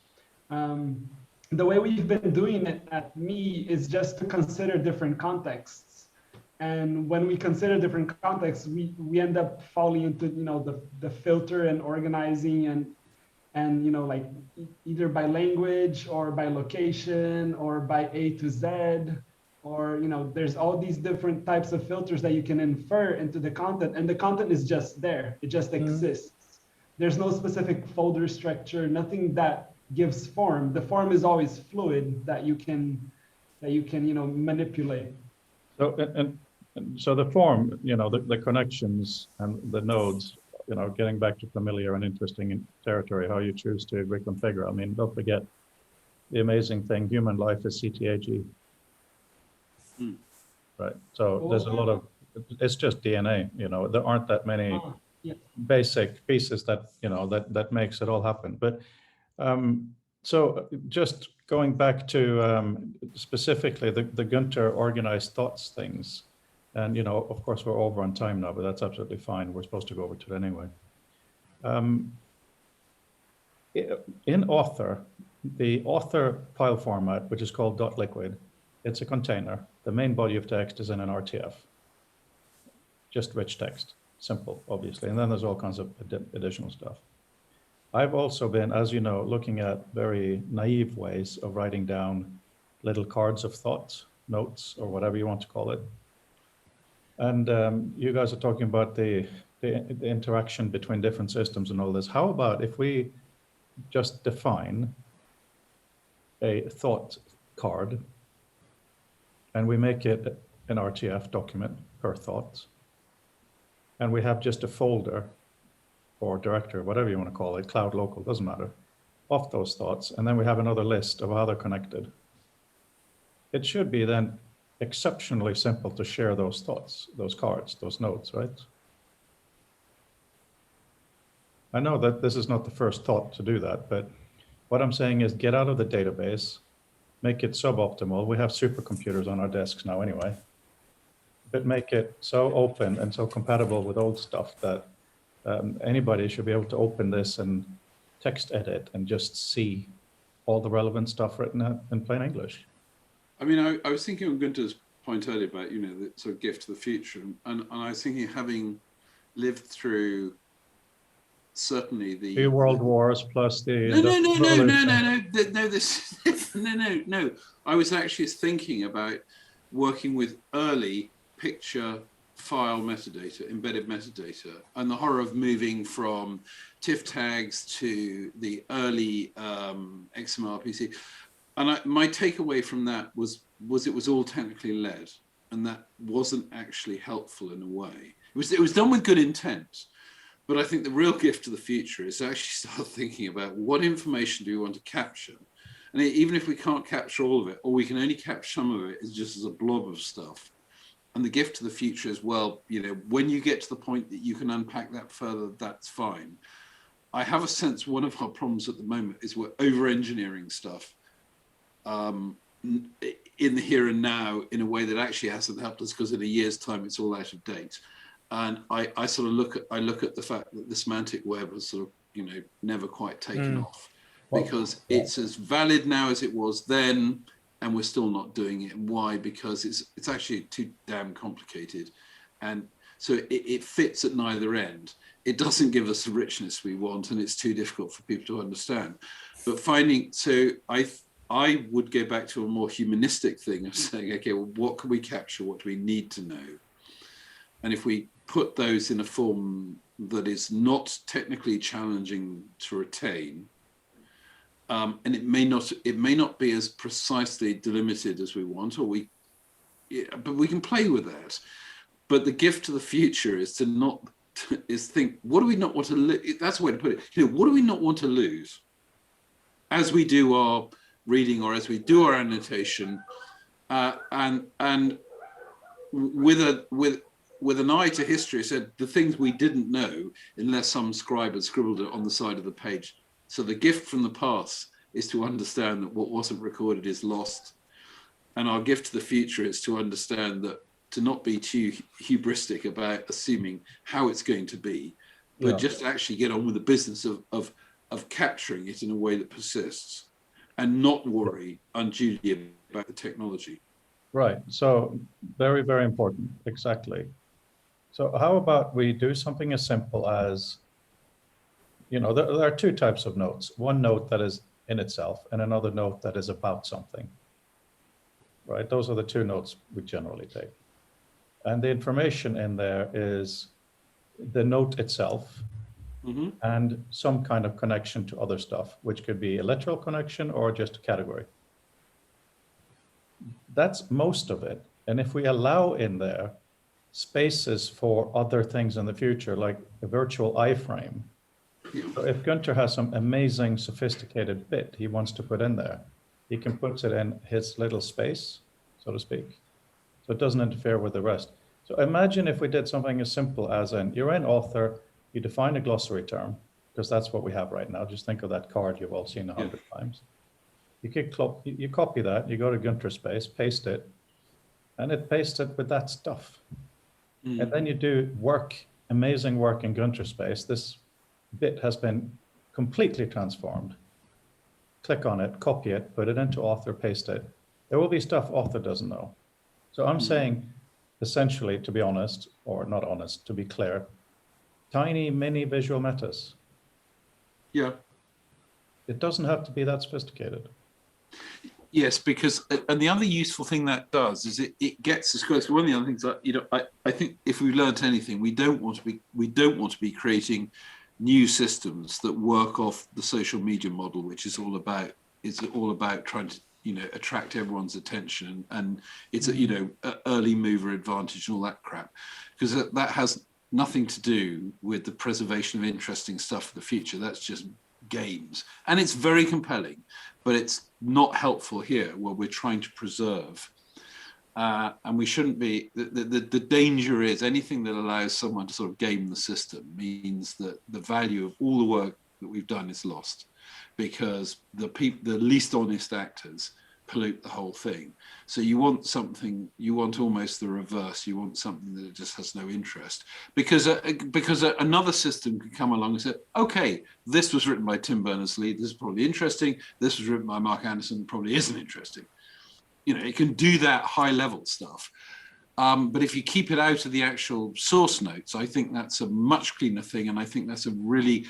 The way we've been doing it at Me is just to consider different contexts. And when we consider different contexts, we end up falling into the filter and organizing and like either by language or by location or by A to Z, or there's all these different types of filters that you can infer into the content, and the content is just there. It just exists. There's no specific folder structure, nothing that gives form. The form is always fluid that you can manipulate. So and so the form, the connections and the nodes, getting back to familiar and interesting territory, how you choose to reconfigure. I mean, don't forget the amazing thing, human life is CTAG. Right. So there's a lot of it's just DNA, you know, there aren't that many Oh, yeah. basic pieces that, you know, that makes it all happen. But so just going back to specifically the Gunther organized thoughts things, and, you know, of course, we're over on time now, but that's absolutely fine. We're supposed to go over to it anyway. In author, the author file format, which is called .liquid, it's a container. The main body of text is in an RTF, just rich text, simple, obviously. And then there's all kinds of additional stuff. I've also been, as you know, looking at very naive ways of writing down little cards of thoughts, notes, or whatever you want to call it. And you guys are talking about the interaction between different systems and all this. How about if we just define a thought card and we make it an RTF document per thought, and we have just a folder or directory, whatever you want to call it, cloud local, doesn't matter, of those thoughts, and then we have another list of how they're connected. It should be then exceptionally simple to share those thoughts, those cards, those notes, right? I know that this is not the first thought to do that, but what I'm saying is get out of the database, make it suboptimal. We have supercomputers on our desks now anyway, but make it so open and so compatible with old stuff that anybody should be able to open this and text edit and just see all the relevant stuff written in plain English. I mean, I was thinking of Gunther's point earlier about, you know, the sort of gift to the future, and I was thinking, having lived through certainly the 2 world wars plus the no. I was actually thinking about working with early picture file metadata, embedded metadata, and the horror of moving from TIFF tags to the early XML-RPC. And my takeaway from that was it was all technically led, and that wasn't actually helpful in a way. It was done with good intent, but I think the real gift to the future is to actually start thinking about what information do we want to capture. And even if we can't capture all of it, or we can only capture some of it, is just as a blob of stuff. And the gift to the future is, well, you know, when you get to the point that you can unpack that further, that's fine. I have a sense one of our problems at the moment is we're over-engineering stuff in the here and now in a way that actually hasn't helped us, because in a year's time it's all out of date. And I sort of look at the fact that the semantic web has sort of, you know, never quite taken off, because it's as valid now as it was then, and we're still not doing it. And why? Because it's actually too damn complicated, and so it fits at neither end. It doesn't give us the richness we want, and it's too difficult for people to understand. But so I would go back to a more humanistic thing of saying, okay, well, what can we capture? What do we need to know? And if we put those in a form that is not technically challenging to retain, and it may not be as precisely delimited as we want, but we can play with that. But the gift to the future is to think, what do we not want to lose? That's the way to put it. You know, what do we not want to lose as we do our reading or as we do our annotation, and with an eye to history, said the things we didn't know unless some scribe had scribbled it on the side of the page. So the gift from the past is to understand that what wasn't recorded is lost. And our gift to the future is to understand that, to not be too hubristic about assuming how it's going to be, but just actually get on with the business of capturing it in a way that persists, and not worry unduly about the technology. Right. So very, very important. Exactly. So how about we do something as simple as, you know, there are 2 types of notes. One note that is in itself, and another note that is about something. Right? Those are the 2 notes we generally take. And the information in there is the note itself, and some kind of connection to other stuff, which could be a literal connection or just a category. That's most of it. And if we allow in there spaces for other things in the future, like a virtual iframe. So if Gunther has some amazing sophisticated bit he wants to put in there, he can put it in his little space, so to speak. So it doesn't interfere with the rest. So imagine if we did something as simple as you're an author, you define a glossary term, because that's what we have right now. Just think of that card you've all seen 100 times. You copy that, you go to Gunter Space, paste it, and it pastes it with that stuff. And then you do amazing work in Gunter Space. This bit has been completely transformed. Click on it, copy it, put it into author, paste it. There will be stuff author doesn't know. So I'm saying, essentially, to be honest, or not honest, to be clear, tiny mini visual metas. Yeah. It doesn't have to be that sophisticated. Yes, because and the other useful thing that does is it gets us close. One of the other things that I think if we've learned anything, we don't want to be creating new systems that work off the social media model, which is all about trying to attract everyone's attention, and it's a early mover advantage and all that crap, because that has nothing to do with the preservation of interesting stuff for the future. That's just games, and it's very compelling, but it's not helpful here where we're trying to preserve, and we shouldn't be. The danger is anything that allows someone to sort of game the system means that the value of all the work that we've done is lost, because the least honest actors pollute the whole thing. So you want almost the reverse. You want something that just has no interest, because another system could come along and say, okay, this was written by Tim Berners-Lee, this is probably interesting. This was written by Mark Anderson, probably isn't interesting. It can do that high level stuff. But if you keep it out of the actual source notes, I think that's a much cleaner thing. And I think that's a really,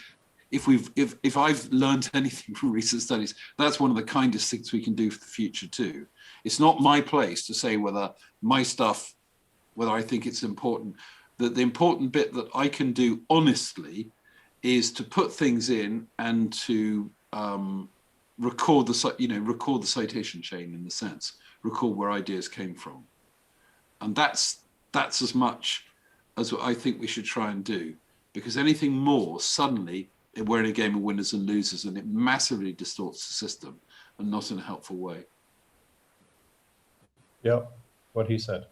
if I've learned anything from recent studies, that's one of the kindest things we can do for the future too. It's not my place to say whether my stuff, whether I think it's important. The important bit that I can do honestly is to put things in and to record the citation chain, in the sense, record where ideas came from. And that's as much as what I think we should try and do, because anything more, suddenly we're in a game of winners and losers, and it massively distorts the system, and not in a helpful way. Yeah, what he said.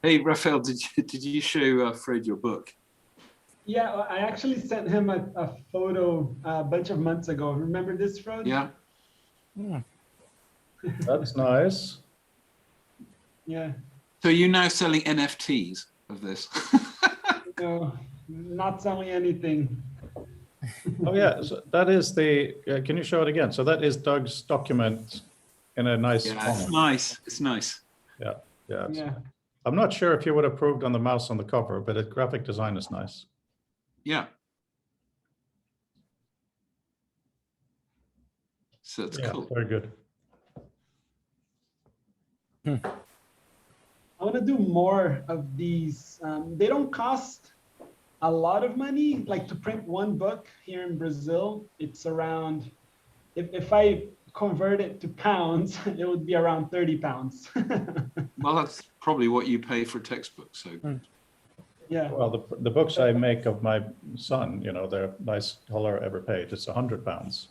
Hey, Raphael, did you show Fred your book? Yeah, I actually sent him a photo a bunch of months ago. Remember this, Fred? Yeah. That's nice. Yeah. So you're now selling NFTs of this? No, not selling anything. Oh yeah, so that is can you show it again? So that is Doug's document in a nice Yeah, format. it's nice. It's nice. Yeah. Yeah. I'm not sure if you would have approved on the mouse on the cover, but the graphic design is nice. Yeah. So it's cool. Very good. I want to do more of these. They don't cost a lot of money. Like to print one book here in Brazil, it's around, if I convert it to pounds, it would be around 30 pounds. Well, that's probably what you pay for textbooks. So Yeah. Well, the books I make of my son, they're nice color every page. It's 100 pounds.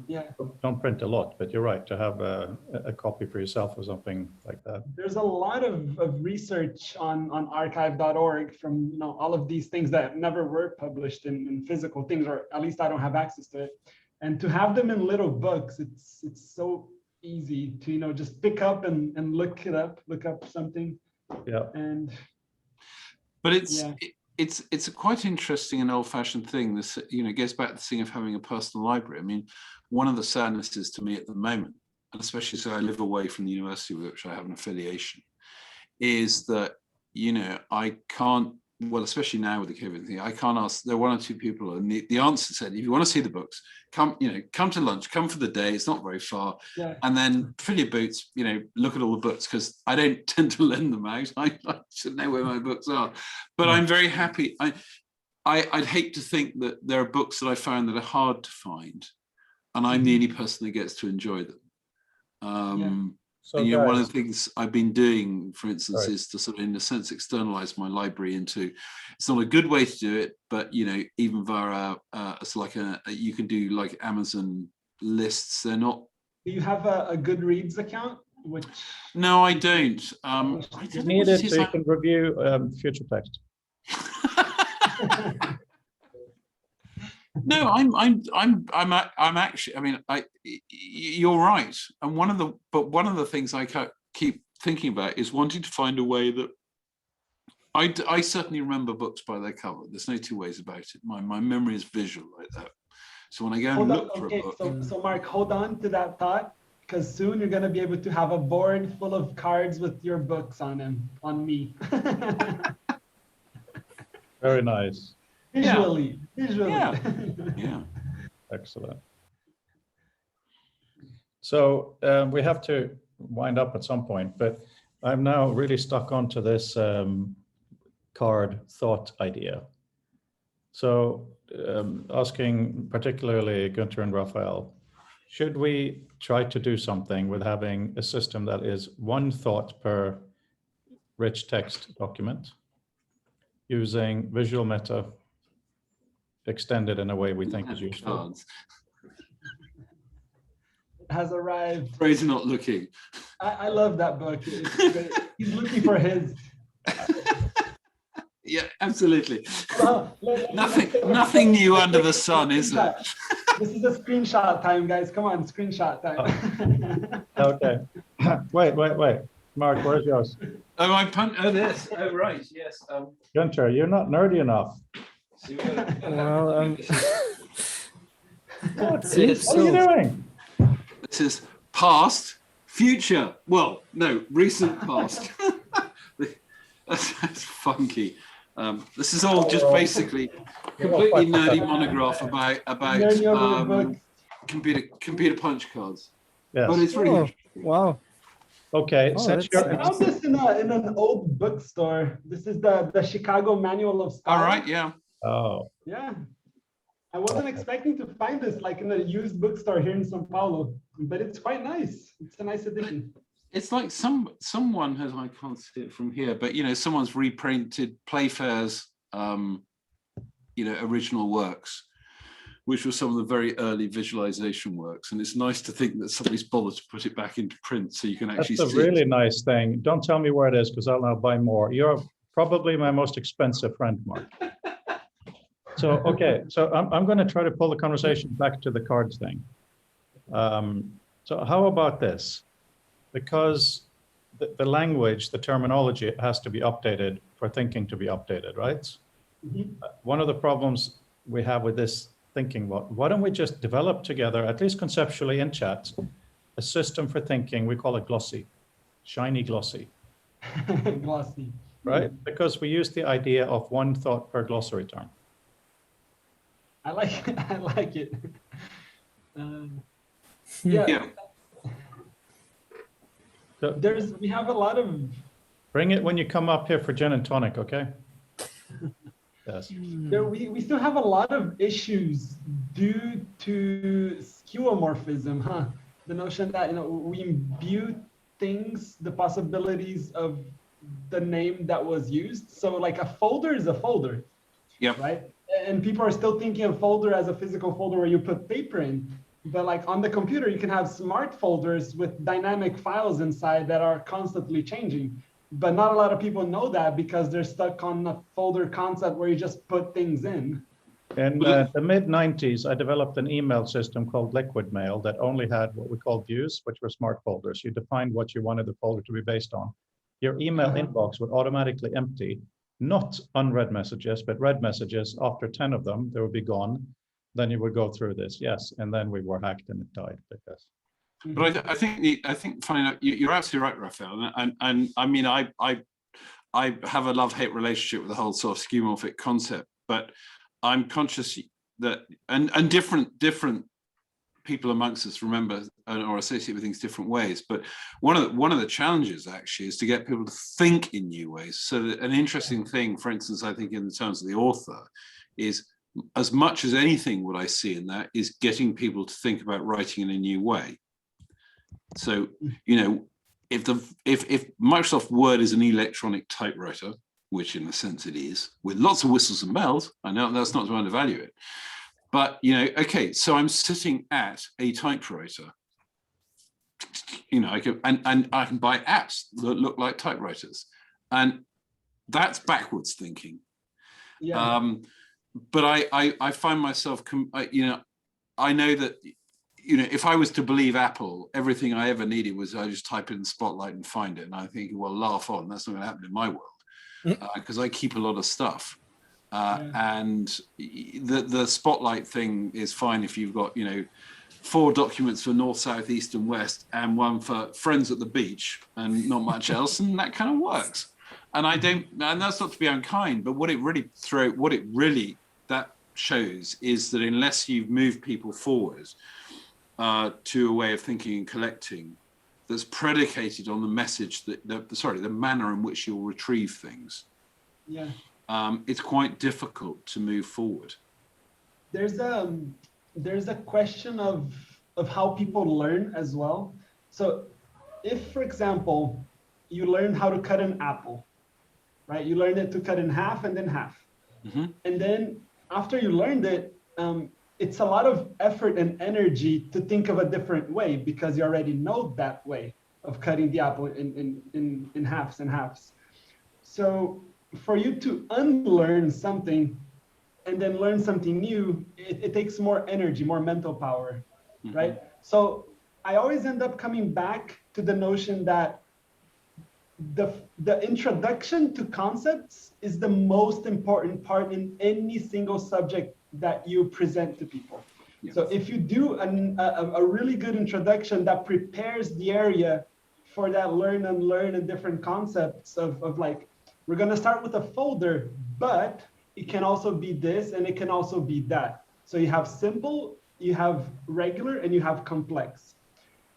Yeah. Don't print a lot, but you're right, to have a copy for yourself or something like that. There's a lot of research on archive.org from all of these things that never were published in physical things, or at least I don't have access to it. And to have them in little books, it's so easy to just pick up and look up something. Yeah. But it's a quite interesting and old-fashioned thing. This, it goes back to the thing of having a personal library. I mean, one of the sadnesses to me at the moment, and especially so I live away from the university with which I have an affiliation, is that, I can't, well, especially now with the COVID thing, I can't ask, there are one or two people, and the answer said, if you want to see the books, come to lunch, come for the day, it's not very far. Yeah. And then fill your boots, look at all the books, because I don't tend to lend them out. I should know where my books are. But I'm very happy. I'd hate to think that there are books that I found that are hard to find, and I'm the only person that gets to enjoy them. So and, one of guys, the things I've been doing, for instance, Right. is to sort of, in a sense, externalize my library into. It's not a good way to do it, but even via it's like you can do like Amazon lists. They're not. Do you have a Goodreads account? which No, I don't. I You don't know need what it it is. so you can review future text. No, I'm actually. I mean, you're right. And one of the things I keep thinking about is wanting to find a way that I certainly remember books by their cover. There's no two ways about it. My memory is visual like that. So when I go and hold on, look for okay, a book, so Mark, hold on to that thought, because soon you're gonna be able to have a board full of cards with your books on them, on me. Very nice. Visually. Yeah. yeah. Excellent. So we have to wind up at some point, but I'm now really stuck onto this card thought idea. So asking particularly Gunther and Raphael, should we try to do something with having a system that is one thought per rich text document using visual meta extended in a way we think is useful? Cards. Has arrived. Afraid not looking. I love that book. It's great. He's looking for his. Yeah, absolutely. Let's Nothing new under the sun, is there? This is a screenshot time, guys. Come on, screenshot time. Okay. Wait. Mark, where's yours? Oh, my punt. Oh, this. Oh, right. Yes. Gunther, you're not nerdy enough. Well, What seems are you so. doing? This is past, future. Well, no, recent past. That's funky. This is all just basically completely nerdy monograph about computer punch cards. But Yes. it's really Oh, wow. Okay. Oh, Since that's- I you're found this in an old bookstore. This is the Chicago Manual of Style. all right. Yeah. oh, Yeah. I wasn't expecting to find this like in a used bookstore here in São Paulo, but it's quite nice. It's a nice addition. It's like someone has, I can't see it from here, but someone's reprinted Playfair's original works, which were some of the very early visualization works. And it's nice to think that somebody's bothered to put it back into print so you can actually that's a see really it. nice thing. Don't tell me where it is because I'll now buy more. You're probably my most expensive friend, Mark. So, okay. So I'm going to try to pull the conversation back to the cards thing. So how about this? Because the language, the terminology has to be updated for thinking to be updated, right? Mhm. One of the problems we have with this thinking, why don't we just develop together, at least conceptually in chat, a system for thinking, we call it glossy, shiny glossy, Glossy. right? Because we use the idea of one thought per glossary term. I like it. I like it. Yeah. Yeah. So We have a lot of bring it when you come up here for gin and tonic, okay? Yes. we still have a lot of issues due to skeuomorphism, huh? The notion that we imbue things, the possibilities of the name that was used. So like a folder is a folder. Yep. Right? And people are still thinking of folder as a physical folder where you put paper in. But like on the computer, you can have smart folders with dynamic files inside that are constantly changing. But not a lot of people know that because they're stuck on a folder concept where you just put things in. In the mid-90s, I developed an email system called Liquid Mail that only had what we call views, which were smart folders. You defined what you wanted the folder to be based on. Your email inbox would automatically empty, not unread messages, but read messages. After 10 of them, they would be gone. Then you would go through this, yes, and then we were hacked and it died because. But I think funny enough, you're absolutely right, Raphael. And I mean, I have a love-hate relationship with the whole sort of skeuomorphic concept, but I'm conscious that and different people amongst us remember or associate with things different ways. But one of the challenges actually is to get people to think in new ways. So that an interesting thing, for instance, I think in the terms of the author, is as much as anything what I see in that is getting people to think about writing in a new way. So, if Microsoft Word is an electronic typewriter, which in a sense it is, with lots of whistles and bells, I know that's not to undervalue it, but okay, so I'm sitting at a typewriter. you know, and I can buy apps that look like typewriters, and that's backwards thinking. Yeah. But I find myself, you know, I know that, you know, if I was to believe Apple, everything I ever needed was I just type it in Spotlight and find it. And I think, well, laugh on, that's not going to happen in my world, because I keep a lot of stuff. And the Spotlight thing is fine if you've got, you know, 4 documents for North, South, East, and West, and 1 for friends at the beach, and not much else, and that kind of works. And and that's not to be unkind, but what it really that shows is that unless you've moved people forward to a way of thinking and collecting that's predicated on the message that the manner in which you'll retrieve things, it's quite difficult to move forward. There's a question of how people learn as well. So if, for example, you learn how to cut an apple, right? You learned it to cut in half and then half. And then after you learned it, it's a lot of effort and energy to think of a different way, because you already know that way of cutting the apple in halves and halves. So for you to unlearn something and then learn something new, it takes more energy, more mental power, right? So I always end up coming back to the notion that the introduction to concepts is the most important part in any single subject that you present to people. So if you do a really good introduction that prepares the area for that learn and learn and different concepts of like, we're gonna start with a folder, but it can also be this and it can also be that. So you have simple, you have regular, and you have complex.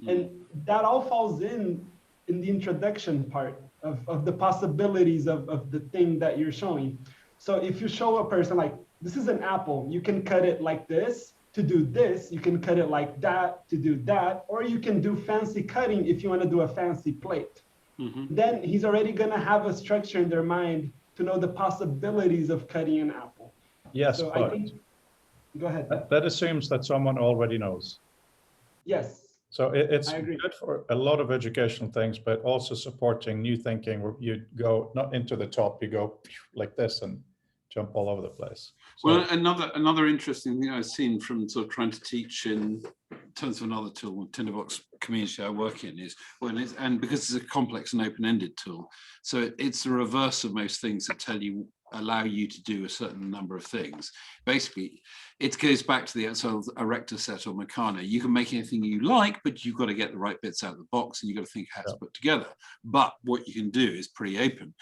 And that all falls in the introduction part of the possibilities of the thing that you're showing. So if you show a person like, this is an apple, you can cut it like this to do this, you can cut it like that to do that, or you can do fancy cutting if you want to do a fancy plate. Then he's already going to have a structure in their mind to know the possibilities of cutting an apple. Yes, So but I think, go ahead. that assumes that someone already knows. Yes. So it's I agree. good for a lot of educational things, but also supporting new thinking where you go not into the top, you go like this and jump all over the place. So, Well, another interesting thing I've seen from sort of trying to teach in terms of another tool, Tinderbox community I work in, is and because it's a complex and open-ended tool, so it's the reverse of most things that allow you to do a certain number of things. Basically, it goes back to the sort of erector set or Meccano. You can make anything you like, but you've got to get the right bits out of the box, and you've got to think how it's put together. But what you can do is pretty open.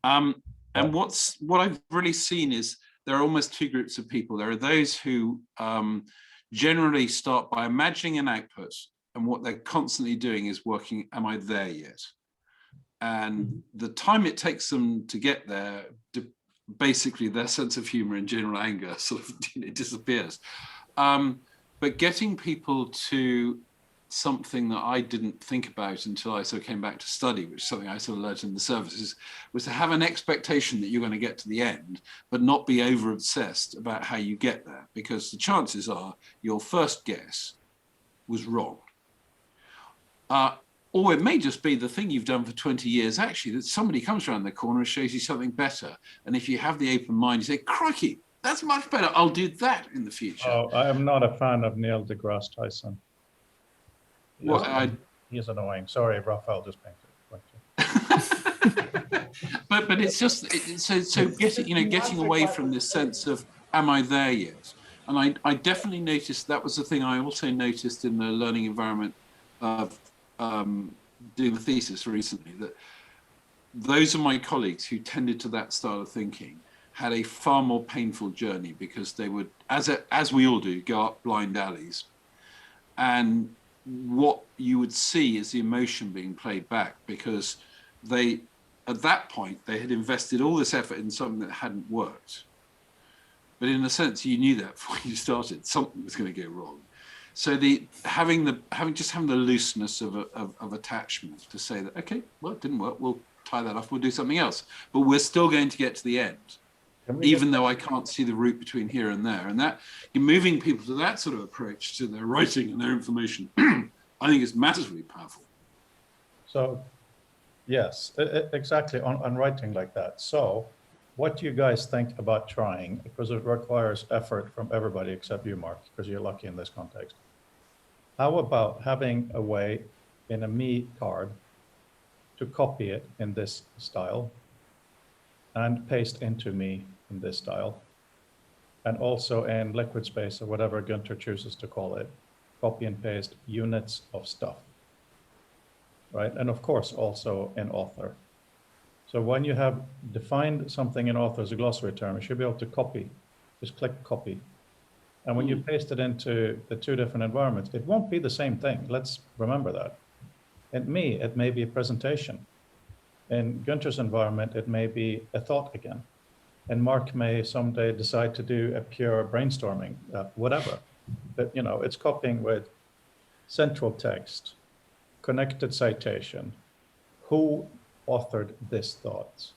And what I've really seen is there are almost 2 groups of people. There are those who generally start by imagining an output, and what they're constantly doing is working, am I there yet? And the time it takes them to get there, basically their sense of humor and general anger sort of disappears. But getting people to something that I didn't think about until I sort of came back to study, which is something I sort of learned in the services, was to have an expectation that you're going to get to the end, but not be over obsessed about how you get there, because the chances are your first guess was wrong. Or it may just be the thing you've done for 20 years, actually, that somebody comes around the corner and shows you something better. And if you have the open mind, you say, crikey, that's much better. I'll do that in the future. oh, I am not a fan of Neil deGrasse Tyson. Well, He's annoying. Sorry, Raphael just painted. but it's just so getting away from this sense of am I there yet? And I definitely noticed that was the thing I also noticed in the learning environment of doing the thesis recently, that those of my colleagues who tended to that style of thinking had a far more painful journey, because they would, as we all do, go up blind alleys, and what you would see is the emotion being played back, because they, at that point, they had invested all this effort in something that hadn't worked. But in a sense, you knew that before you started, something was going to go wrong. So having the looseness of attachment to say that, okay, well, it didn't work, we'll tie that off, we'll do something else, but we're still going to get to the end, even though I can't see the route between here and there. And that you're moving people to that sort of approach to their writing and their information I think it's massively powerful. So, yes, exactly on writing like that. So, what do you guys think about trying? Because it requires effort from everybody except you, Mark, because you're lucky in this context. How about having a way in a me card to copy it in this style and paste into me in this style, and also in liquid space or whatever Gunter chooses to call it, copy and paste units of stuff, right? And of course, also in author. So when you have defined something in author as a glossary term, you should be able to copy, just click copy. And when you paste it into the two different environments, it won't be the same thing. Let's remember that. In me, it may be a presentation. In Gunter's environment, it may be a thought again. And Mark may someday decide to do a pure brainstorming, whatever. But you know, it's copying with central text, connected citation, who authored this thought,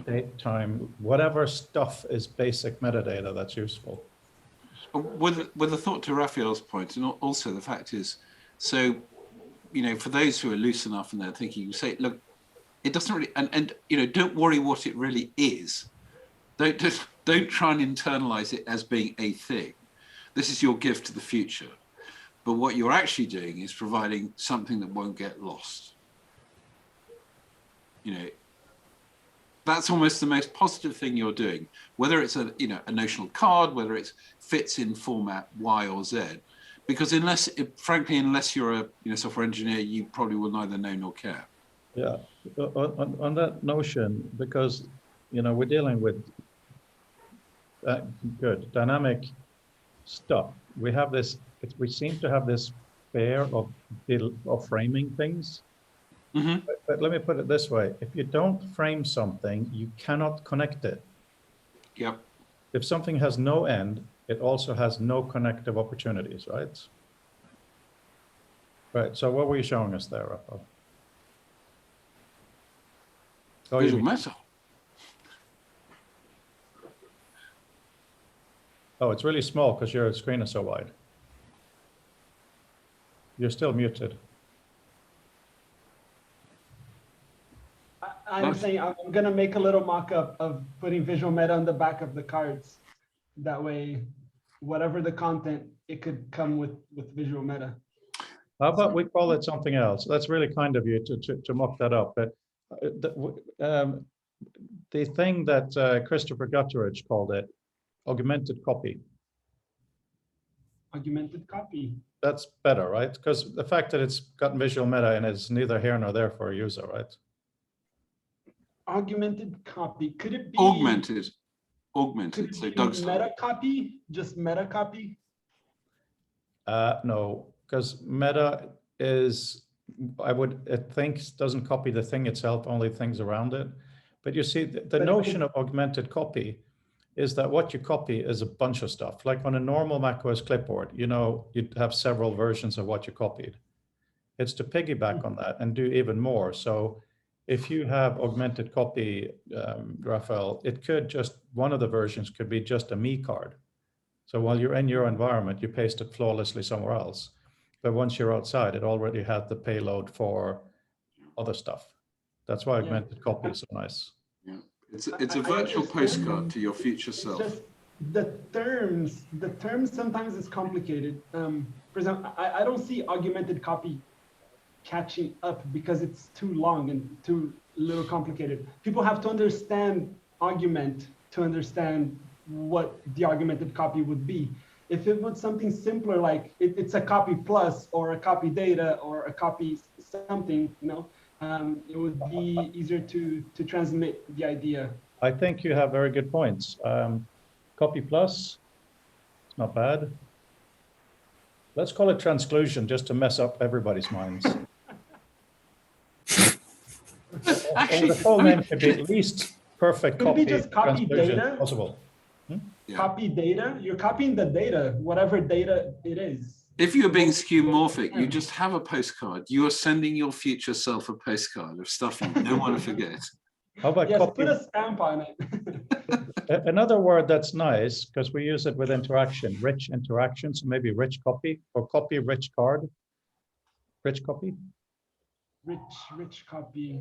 date, time, whatever stuff is basic metadata that's useful. With a thought to Raphael's point, and also the fact is, so, you know, for those who are loose enough and they're thinking, you say, look, it doesn't really, and you know, don't worry what it really is. Don't try and internalize it as being a thing. This is your gift to the future. But what you're actually doing is providing something that won't get lost. You know, that's almost the most positive thing you're doing, whether it's a, you know, a notional card, whether it fits in format Y or Z, because frankly, unless you're a, you know, software engineer, you probably will neither know nor care. Yeah, on that notion, because, you know, we're dealing with good dynamic stuff. We have this, we seem to have this fear of framing things. Mm-hmm. But let me put it this way. If you don't frame something, you cannot connect it. Yep. If something has no end, it also has no connective opportunities, right? Right, so what were you showing us there, Raphael? Oh, you Visual mean- Meta. oh, it's really small because your screen is so wide. You're still muted. I'm saying I'm gonna make a little mock-up of putting Visual Meta on the back of the cards. That way, whatever the content, it could come with Visual Meta. How about we call it something else? That's really kind of you to mock that up. But the thing that Christopher Gutteridge called it, augmented copy. Augmented copy. That's better, right? Because the fact that it's got visual meta and is neither here nor there for a user, right? Augmented copy. Could it be Augmented. Could it So be Doug's meta copy? Just meta copy? No, because meta is, it thinks, doesn't copy the thing itself, only things around it. But you see, the But it notion can- of augmented copy is that what you copy is a bunch of stuff. Like on a normal macOS clipboard, you know, you'd have several versions of what you copied. It's to piggyback on that and do even more. So if you have augmented copy, Raphael, it could just, one of the versions could be just a me card. So while you're in your environment, you paste it flawlessly somewhere else. But once you're outside, it already had the payload for other stuff. That's why augmented copy is so nice. Yeah. It's a I virtual understand. postcard to your future It's self. just the terms sometimes is complicated. For example, I don't see augmented copy catching up because it's too long and too little complicated. People have to understand augment to understand what the augmented copy would be. If it was something simpler, like it's a copy plus or a copy data or a copy something, you know, it would be easier to transmit the idea. I think you have very good points. Copy plus, it's not bad. Let's call it transclusion just to mess up everybody's minds. Actually, the full I mean, name could be at least perfect Could it copy. be just copy transclusion data? possible. Yeah. Copy data, you're copying the data, whatever data it is. If you're being skeuomorphic, you just have a postcard. You are sending your future self a postcard of stuff you don't want to forget. How about Yes, copy? put a stamp on it. Another word that's nice, because we use it with interaction, rich interaction, so maybe rich copy or copy rich card. Rich copy? Rich copy.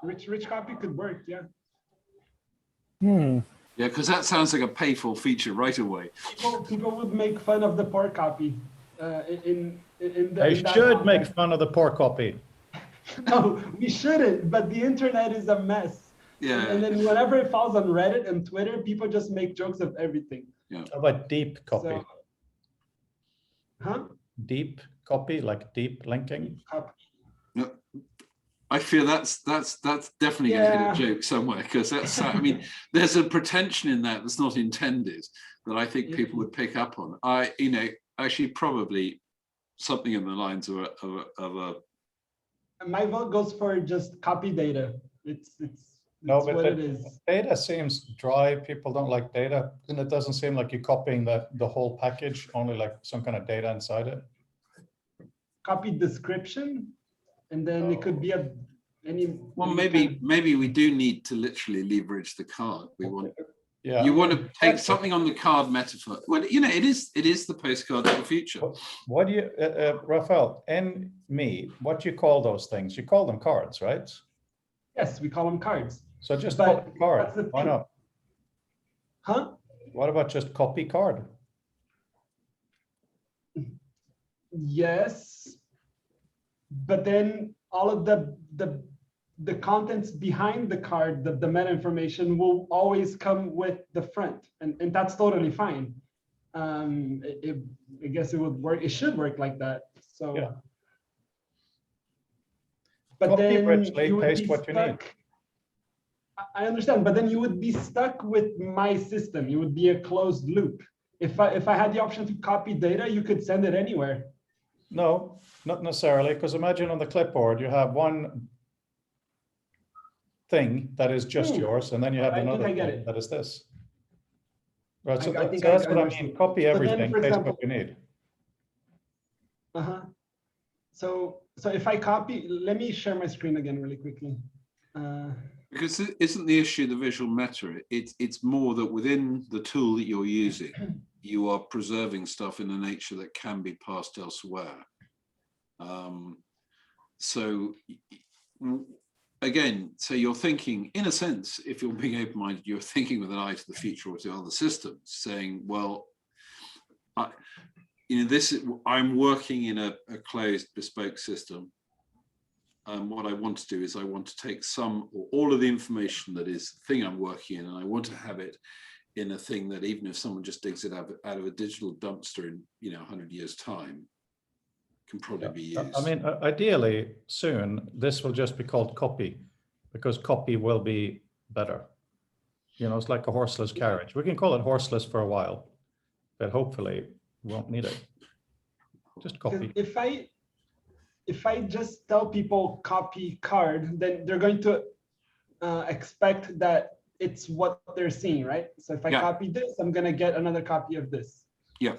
Rich copy could work, yeah. Hmm. Yeah, because that sounds like a pay-for feature right away. People would make fun of the poor copy in They that should make context. fun of the poor copy. No, we shouldn't, but the internet is a mess. Yeah. And then whenever it falls on Reddit and Twitter, people just make jokes of everything. How about deep copy? So, huh? Deep copy, like deep linking? Copy. No, I fear that's definitely going to hit a joke somewhere, because that's, I mean, there's a pretension in that that's not intended that I think people would pick up on. Actually probably something in the lines of a My vote goes for just copy data. It's No, but what it is. data seems dry. People don't like data, and it doesn't seem like you're copying the whole package, only like some kind of data inside it. Copy description, and then it could be any. well, any kind maybe we do need to literally leverage the card. We want Yeah. you want to take something on the card metaphor. Well, it is the postcard of the future. What do you, Raphael, and me, what do you call those things? You call them cards, right? Yes, we call them cards. So just But copy card. that's the Why thing. not? Huh? What about just copy card? Yes, but then all of the contents behind the card, the meta information will always come with the front, and that's totally fine. I guess it would work. It should work like that. So, Yeah. but Copy then richly, you would paste be what you need. stuck. I understand, but then you would be stuck with my system. You would be a closed loop. If I had the option to copy data, you could send it anywhere. No, not necessarily, because imagine on the clipboard, you have one thing that is just yours, and then you have I think another I get thing it. that is this. Right, so I think that's I what I understood. mean, copy So then, everything, for paste example- what you need. Uh-huh. So if I copy, let me share my screen again really quickly. Because it isn't the issue the visual meta, it's more that within the tool that you're using, you are preserving stuff in a nature that can be passed elsewhere. So again, so you're thinking, in a sense, if you're being open-minded, you're thinking with an eye to the future or to other systems, saying, well, I'm working in a closed bespoke system. What I want to do is I want to take some or all of the information that is the thing I'm working in, and I want to have it in a thing that even if someone just digs it out of a digital dumpster in 100 years time, can probably be used. I mean, ideally, soon, this will just be called copy, because copy will be better. It's like a horseless carriage. We can call it horseless for a while, but hopefully we won't need it. Just 'cause copy. if I just tell people copy card, then they're going to expect that it's what they're seeing, right? So if I Yeah. copy this, I'm gonna get another copy of this. Yeah.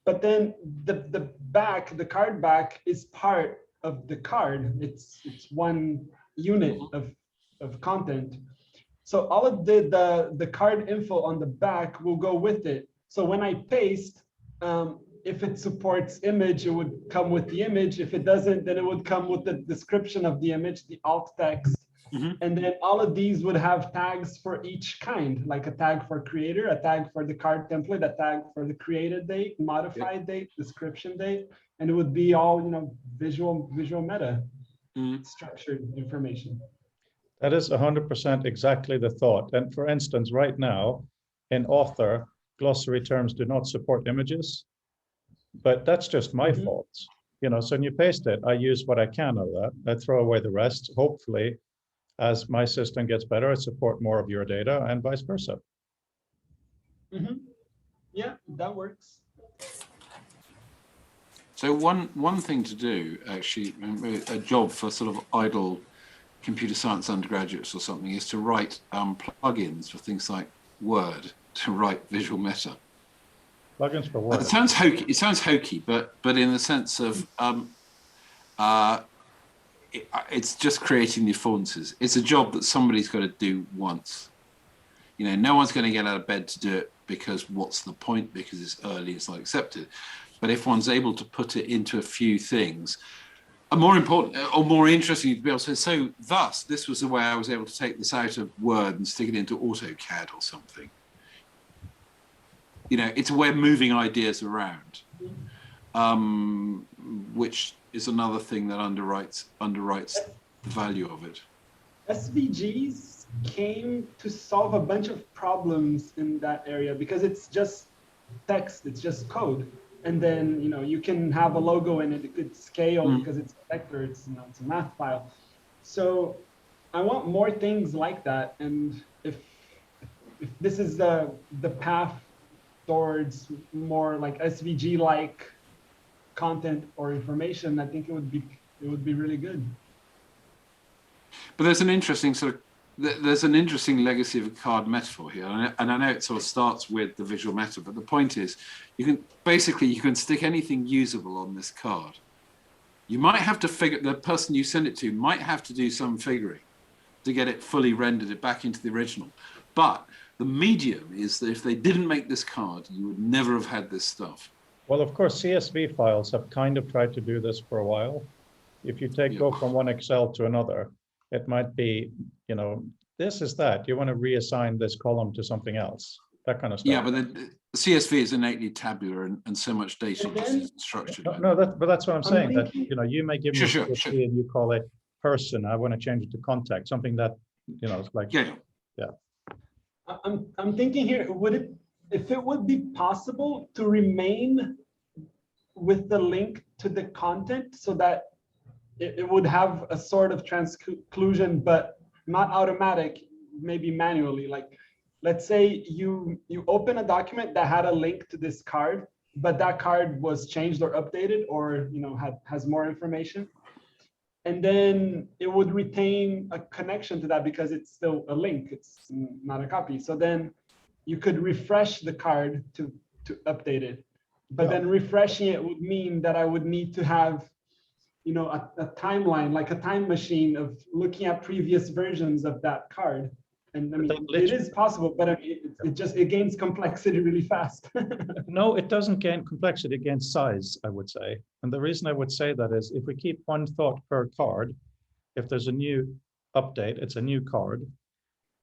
But then the card back is part of the card. It's one unit of content. So all of the card info on the back will go with it. So when I paste, if it supports image, it would come with the image. If it doesn't, then it would come with the description of the image, the alt text. Mhm. And then all of these would have tags for each kind, like a tag for creator, a tag for the card template, a tag for the created date, modified date, description date, and it would be all, visual meta, Mhm. structured information. That is 100% exactly the thought. And for instance, right now, in author, glossary terms do not support images, but that's just my Mhm. fault. So when you paste it, I use what I can of that. I throw away the rest. Hopefully, as my system gets better, I support more of your data and vice versa. Mhm. Yeah, that works. So one thing to do, actually, a job for sort of idle computer science undergraduates or something, is to write plugins for things like Word to write visual meta. Plugins for Word. It sounds hokey. It sounds hokey, but in the sense of it's just creating the affordances. It's a job that somebody's got to do once. No one's going to get out of bed to do it, because what's the point? Because it's early, it's not accepted. But if one's able to put it into a few things, a more important or more interesting to be able to say, so thus, this was the way I was able to take this out of Word and stick it into AutoCAD or something. You know, it's a way of moving ideas around, which is another thing that underwrites the value of it. SVGs came to solve a bunch of problems in that area because it's just text, it's just code. And then, you know, you can have a logo in it, it could scale because it's a vector, it's, you know, it's a math file. So I want more things like that. And if this is the path towards more like SVG-like content or information, I think it would be really good. But there's an interesting legacy of a card metaphor here, and I know it sort of starts with the visual meta, but the point is, you can stick anything usable on this card. You might have to the person you send it to might have to do some figuring to get it fully rendered it back into the original. But the medium is that if they didn't make this card, you would never have had this stuff. Well, of course, CSV files have kind of tried to do this for a while. If you go from one Excel to another, it might be, you know, this is that. You want to reassign this column to something else, that kind of stuff. Yeah, but the CSV is innately tabular, and so much data just isn't structured. But that's what I'm saying. That, you know, you may give me Sure. CSV and you call it person. I want to change it to contact, something that, you know, it's like, Yeah. I'm thinking here, if it would be possible to remain with the link to the content so that it would have a sort of transclusion, but not automatic, maybe manually. Like, let's say you open a document that had a link to this card, but that card was changed or updated, or, you know, has more information. And then it would retain a connection to that because it's still a link, it's not a copy. So then you could refresh the card to update it. But then refreshing it would mean that I would need to have, you know, a timeline, like a time machine of looking at previous versions of that card. And I mean, it is possible, but it gains complexity really fast. no, it doesn't gain complexity, it gains size, I would say. And the reason I would say that is if we keep one thought per card, if there's a new update, it's a new card.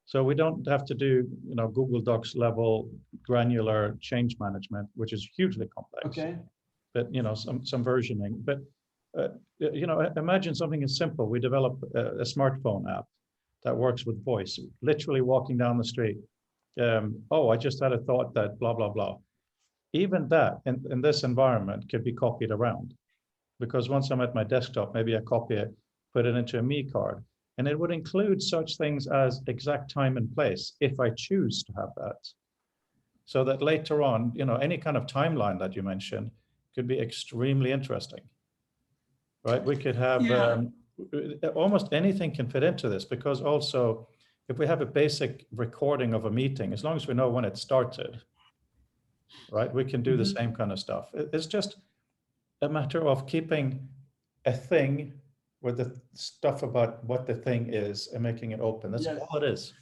So we don't have to do, you know, Google Docs level granular change management, which is hugely complex. Okay. But, you know, some versioning. But, you know, imagine something as simple. We develop a smartphone app that works with voice, literally walking down the street. Oh, I just had a thought that blah, blah, blah. Even that in this environment could be copied around, because once I'm at my desktop, maybe I copy it, put it into a me card, and it would include such things as exact time and place if I choose to have that. So that later on, you know, any kind of timeline that you mentioned could be extremely interesting, right? We could have almost anything can fit into this, because also if we have a basic recording of a meeting, as long as we know when it started, right, we can do the same kind of stuff. It's just a matter of keeping a thing with the stuff about what the thing is and making it open. That's all it is.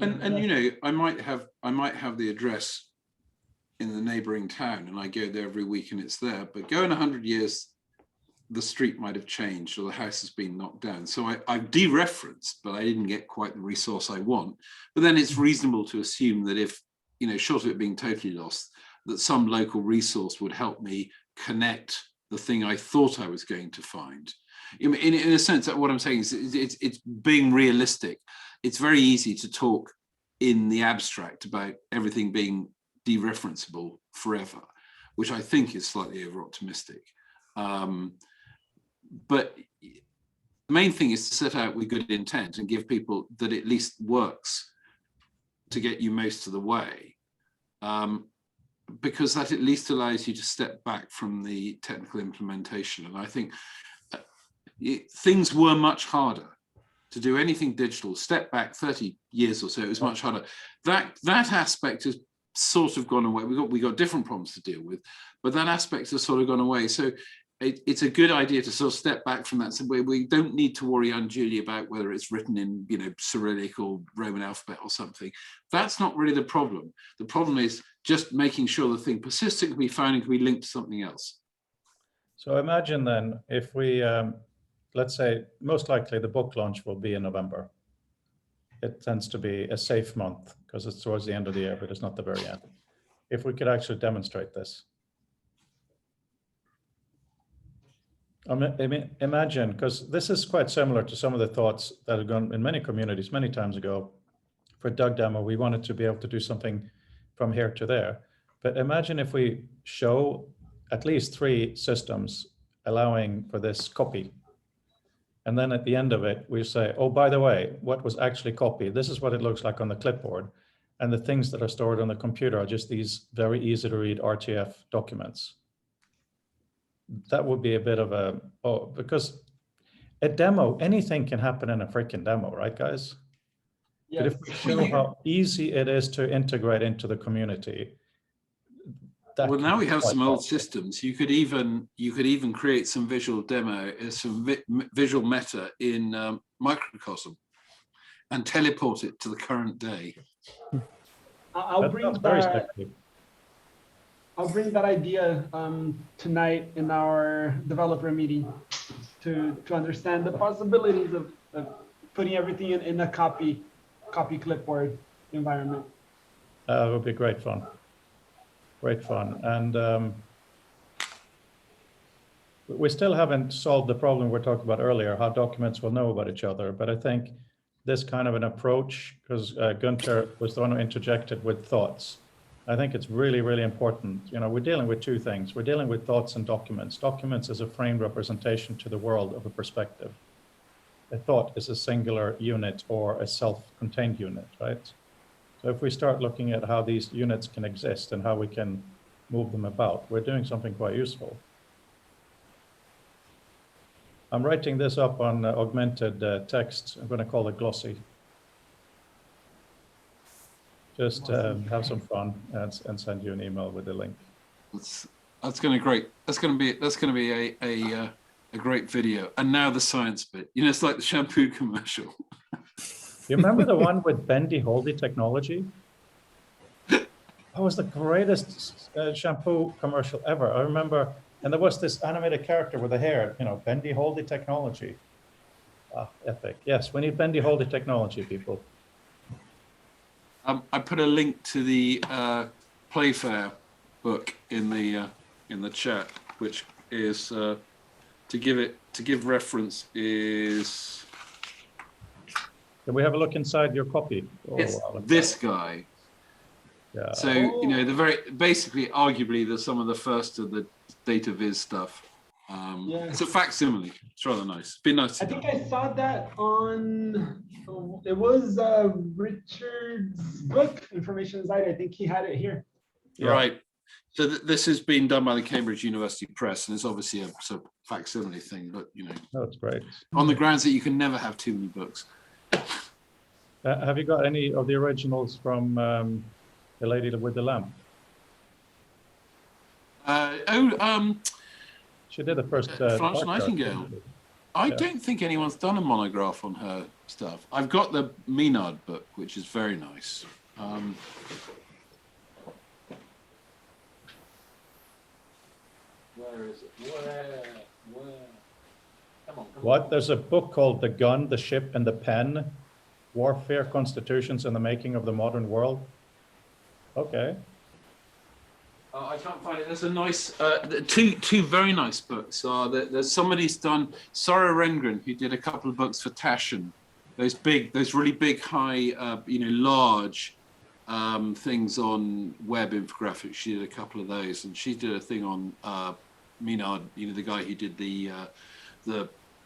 And you know, I might have the address in the neighboring town, and I go there every week and it's there. But go in 100 years, the street might have changed or the house has been knocked down. So I've dereferenced, but I didn't get quite the resource I want. But then it's reasonable to assume that if, you know, short of it being totally lost, that some local resource would help me connect the thing I thought I was going to find. In a sense, that what I'm saying is it's being realistic. It's very easy to talk in the abstract about everything being dereferenceable forever, which I think is slightly over optimistic. But the main thing is to set out with good intent and give people that at least works to get you most of the way, because that at least allows you to step back from the technical implementation. And I think things were much harder to do anything digital. Step back 30 years or so, it was much harder. That aspect has sort of gone away. We got different problems to deal with, but that aspect has sort of gone away. So it's a good idea to sort of step back from that. So we don't need to worry unduly about whether it's written in, you know, Cyrillic or Roman alphabet or something. That's not really the problem. The problem is just making sure the thing persists, it can be found and can be linked to something else. So imagine then if we, let's say, most likely the book launch will be in November. It tends to be a safe month because it's towards the end of the year, but it's not the very end. If we could actually demonstrate this. I mean, imagine, because this is quite similar to some of the thoughts that have gone in many communities many times ago. For Doug demo, we wanted to be able to do something from here to there. But imagine if we show at least 3 systems allowing for this copy. And then at the end of it, we say, oh, by the way, what was actually copied? This is what it looks like on the clipboard. And the things that are stored on the computer are just these very easy to read RTF documents. That would be a bit of a, because a demo, anything can happen in a freaking demo, right, guys? Yes. But if we show how easy it is to integrate into the community. Well, now we have some old system. systems. You could even create some visual demo, some visual meta in Microcosm, and teleport it to the current day. I'll bring Very that. sexy. I'll bring that idea tonight in our developer meeting to understand the possibilities of putting everything in a copy clipboard environment. It would be great fun. Great fun. And we still haven't solved the problem we're talking about earlier, how documents will know about each other. But I think this kind of an approach, because Gunther was the one who interjected with thoughts. I think it's really, really important. You know, we're dealing with 2 things. We're dealing with thoughts and documents. Documents is a framed representation to the world of a perspective. A thought is a singular unit or a self-contained unit, right? So if we start looking at how these units can exist and how we can move them about, we're doing something quite useful. I'm writing this up on augmented text. I'm going to call it glossy. Just have some fun and send you an email with the link. That's going to be great. That's going to be a great video. And now the science bit. You know, it's like the shampoo commercial. You remember the one with Bendy Holdy technology? That was the greatest shampoo commercial ever. I remember, and there was this animated character with the hair, you know, Bendy Holdy technology. Ah, epic. Yes, we need Bendy Holdy technology, people. I put a link to the Playfair book in the chat, which is to give reference is. Can we have a look inside your copy? Oh, It's wow, this guy. yeah. So, you know, basically, arguably, they're some of the first of the data viz stuff. Yeah. It's a facsimile. It's rather nice. It'd be nice to I think I saw that on, it was Richard's book, Information Anxiety. I think he had it here. Yeah. Right. So this has been done by the Cambridge University Press, and it's obviously a sort of facsimile thing, but, you know, No, it's great. on the grounds that you can never have too many books. Have you got any of the originals from The Lady with the Lamp? She did the first Florence part Nightingale. chart. I Yeah. don't think anyone's done a monograph on her stuff. I've got the Menard book, which is very nice. Where is it? Where? Come on. What? There's a book called The Gun, the Ship, and the Pen, Warfare, Constitutions, and the Making of the Modern World. Okay. I can't find it. There's a nice, two very nice books. There's somebody's done, Sara Rengren, who did a couple of books for Taschen. Those really big, high, large things on web infographics. She did a couple of those, and she did a thing on Menard, the guy who did the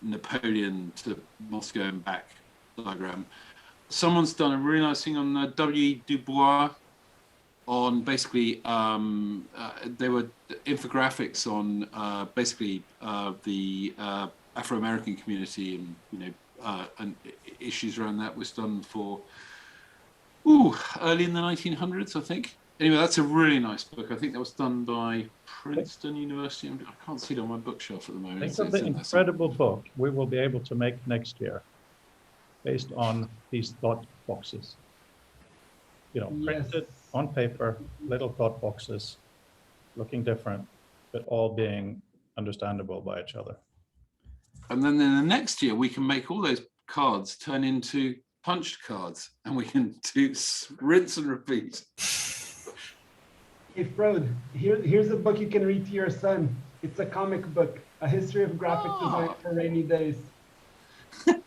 Napoleon to Moscow and back diagram. Someone's done a really nice thing on W.E. Du Bois, on basically they were infographics on basically the Afro-American community, and and issues around that was done for early in the 1900s, I think. Anyway, that's a really nice book. I think that was done by Princeton University. I can't see it on my bookshelf at the moment. Think of the in there somewhere. incredible book we will be able to make next year based on these thought boxes. You know, printed on paper, little thought boxes, looking different, but all being understandable by each other. And then in the next year, we can make all those cards turn into punched cards, and we can do rinse and repeat. Hey, Frode, here's a book you can read to your son. It's a comic book, A History of Graphic Design for Rainy Days.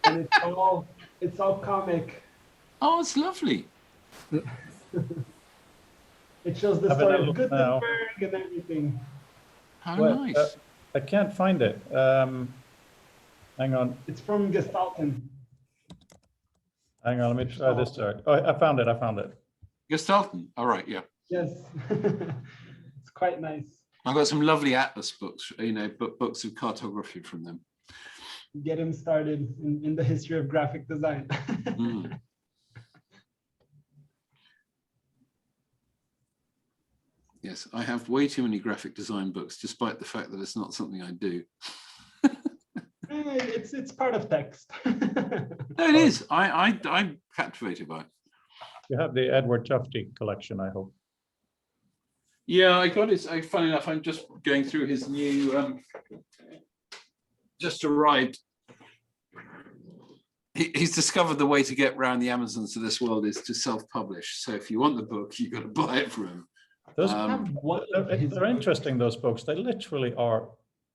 And it's all comic. Oh, it's lovely. It shows the Have a story look of now. Gutenberg and everything. How Well, nice. I can't find it. Hang on, It's from Gestalten. let me try this. Sorry. Oh, I found it. Gestalten. All right, yeah. Yes, it's quite nice. I've got some lovely atlas books, books of cartography from them. Get him started in the history of graphic design. Mm. Yes, I have way too many graphic design books, despite the fact that it's not something I do. It's part of text. No, it is. I'm captivated by it. You have the Edward Tufte collection, I hope. Yeah, I got it. Funny enough, I'm just going through his new, just arrived. He's discovered the way to get around the Amazons of this world is to self-publish. So if you want the book, you've got to buy it from him. Those, They're they're interesting, those books. They literally are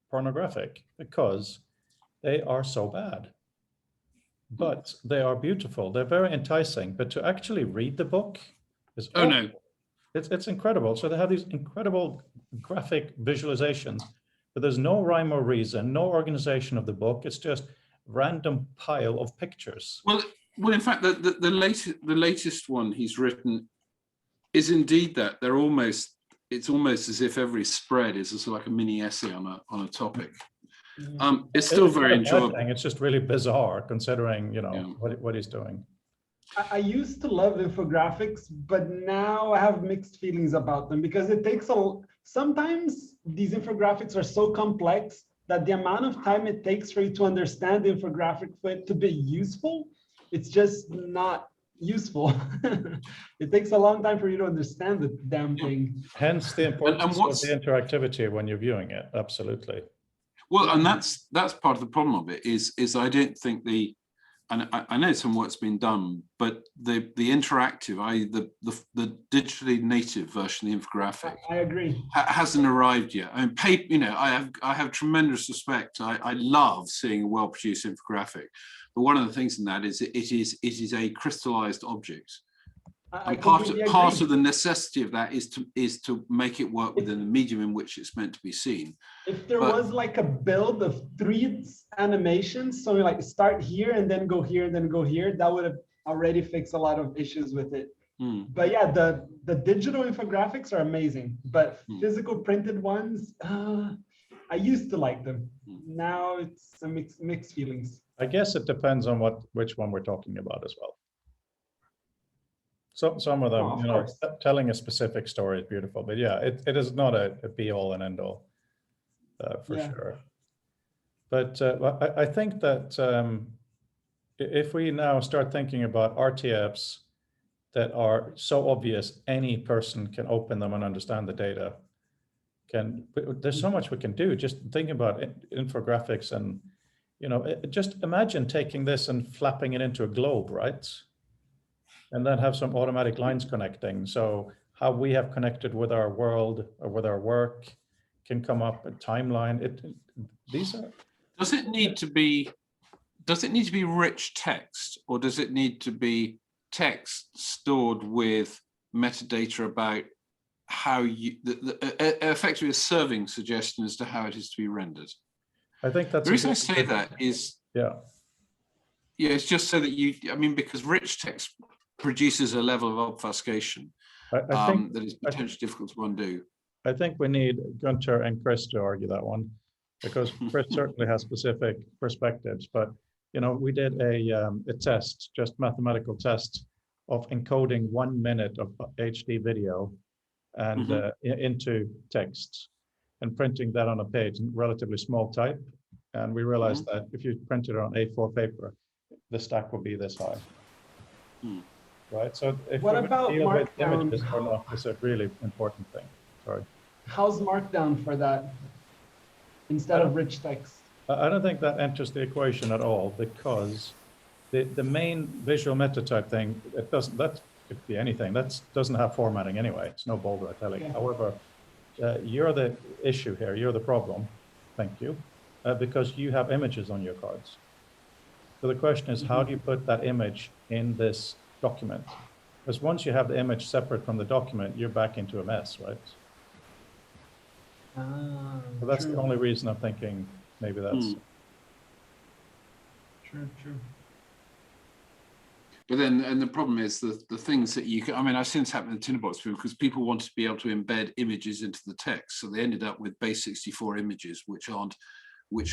pornographic because they are so bad. But they are beautiful. They're very enticing. But to actually read the book is Oh, no. It's incredible. So they have these incredible graphic visualizations, but there's no rhyme or reason, no organization of the book. It's just random pile of pictures. Well, in fact, the latest one he's written is indeed that. It's almost as if every spread is sort of like a mini essay on a topic. It's still It's very not a bad enjoyable. thing. It's just really bizarre considering, Yeah. what he's doing. I used to love infographics, but now I have mixed feelings about them because it takes sometimes these infographics are so complex that the amount of time it takes for you to understand the infographic for it to be useful, it's just not useful. It takes a long time for you to understand the damn thing. Hence the importance of what's- the interactivity when you're viewing it. Absolutely. Well, and that's part of the problem of it is I don't think and I know some work's been done, but the interactive, the digitally native version of the infographic I agree. hasn't arrived yet. I mean, I have tremendous respect. I love seeing a well-produced infographic, but one of the things in that is it is a crystallized object. I And part completely of agree. the necessity of that is to make it work within the medium in which it's meant to be seen. If there but- was like a build of 3 animations, so like start here and then go here and then go here, that would have already fixed a lot of issues with it. Hmm. But yeah, the digital infographics are amazing, but Hmm. physical printed ones, I used to like them. Hmm. Now it's a mixed feelings. I guess it depends on which one we're talking about as well. So some of them, Oh, of course. telling a specific story is beautiful, but yeah, it is not a be all and end all, for Yeah. sure. But I think that if we now start thinking about RTFs that are so obvious, any person can open them and understand the data. There's so much we can do. Just think about infographics and, just imagine taking this and flapping it into a globe, right? And then have some automatic lines connecting. So how we have connected with our world or with our work can come up, a timeline. These are, Does it need to be rich text, or does it need to be text stored with metadata about how effectively a serving suggestion as to how it is to be rendered? I think that's The reason I say that is, yeah. it's just so that because rich text produces a level of obfuscation I think that is potentially difficult to undo. I think we need Gunter and Chris to argue that one, because Chris certainly has specific perspectives. But we did a test, just mathematical test, of encoding 1 minute of HD video and into text and printing that on a page in relatively small type. And we realized that if you printed it on A4 paper, the stack would be this high. Right. So if What we're about deal with Markdown? images or not is a really important thing. Sorry. How's Markdown for that instead of rich text? I don't think that enters the equation at all, because the main visual meta type thing, it doesn't, that could be anything. That doesn't have formatting anyway. It's no bold or italic. Yeah. However, you're the issue here. You're the problem. Thank you. Because you have images on your cards. So the question is, how do you put that image in this document? Because once you have the image separate from the document, you're back into a mess, right? So that's the only reason I'm thinking maybe that's. True. But then, and the problem is the things that you can, I mean, I've seen this happen in Tinderbox because people wanted to be able to embed images into the text. So they ended up with base64 images, which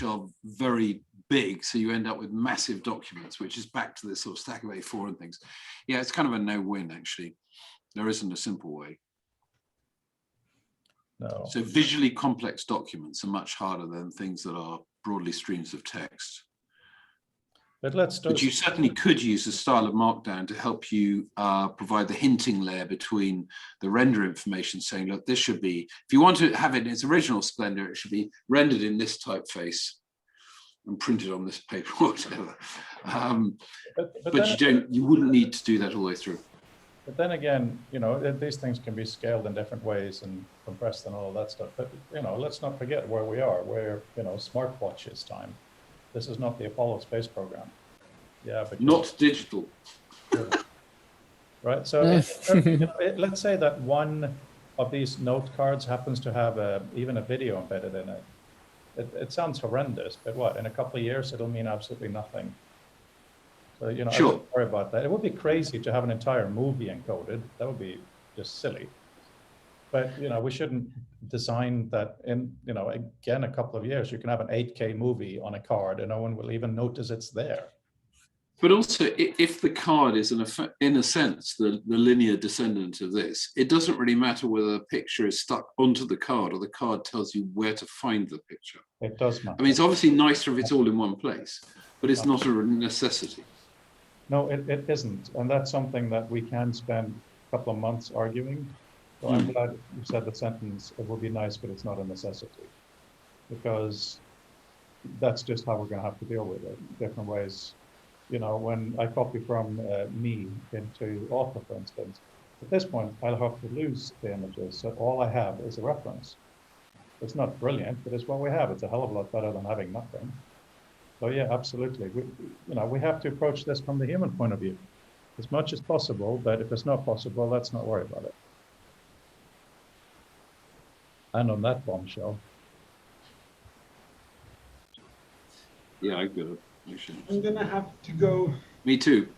are very big. So you end up with massive documents, which is back to this sort of stack of A4 and things. Yeah, it's kind of a no-win, actually. There isn't a simple way. No. So visually complex documents are much harder than things that are broadly streams of text. But let's But you certainly could use a style of Markdown to help you provide the hinting layer between the render information, saying, look, this should be, if you want to have it in its original splendor, it should be rendered in this typeface and printed on this paper or whatever. But you wouldn't need to do that all the way through. But then again, you know, these things can be scaled in different ways and compressed and all that stuff. But, you know, let's not forget where we are. We're, you know, smartwatches time. This is not the Apollo space program. Yeah, but not digital. Right. So let's say that one of these note cards happens to have even a video embedded in it. It sounds horrendous, but what, in a couple of years, it'll mean absolutely nothing. So, you know, I don't worry about that. It would be crazy to have an entire movie encoded. That would be just silly. But, you know, we shouldn't design that in, you know, again, a couple of years, you can have an 8K movie on a card and no one will even notice it's there. But also, if the card is, in a sense, the linear descendant of this, it doesn't really matter whether the picture is stuck onto the card or the card tells you where to find the picture. It does matter. I mean, it's obviously nicer if it's all in one place, but it's not a necessity. No, it isn't. And that's something that we can spend a couple of months arguing. So I'm glad you said the sentence, it would be nice, but it's not a necessity. Because that's just how we're going to have to deal with it, different ways. You know, when I copy from me into author, for instance, at this point, I'll have to lose the images. So all I have is a reference. It's not brilliant, but it's what we have. It's a hell of a lot better than having nothing. So yeah, absolutely. We have to approach this from the human point of view as much as possible, but if it's not possible, let's not worry about it. And on that bombshell. Yeah, I get it. I'm gonna have to go. Me too.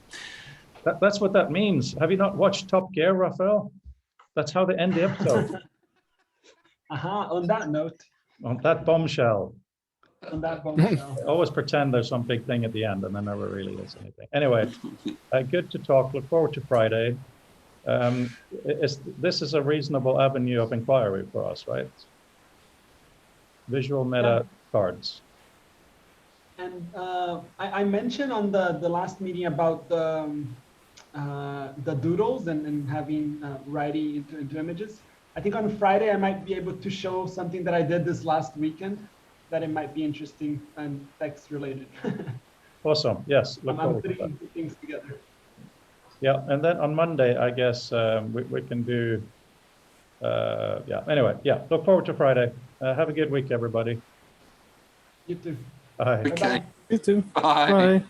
That's what that means. Have you not watched Top Gear, Raphael? That's how they end the episode. On that note. On that bombshell. On that bombshell. Always pretend there's some big thing at the end and there never really is anything. Anyway, good to talk. Look forward to Friday. This is a reasonable avenue of inquiry for us, right? Visual meta cards. And I mentioned on the last meeting about the doodles and having writing into images. I think on Friday I might be able to show something that I did this last weekend that it might be interesting and text related. Awesome. Yes. Look I'm forward to putting that. things together. Yeah, and then on Monday, I guess we can do. Yeah. Anyway, yeah. Look forward to Friday. Have a good week, everybody. You too. Bye. Okay. Bye-bye. You too. Bye. Bye.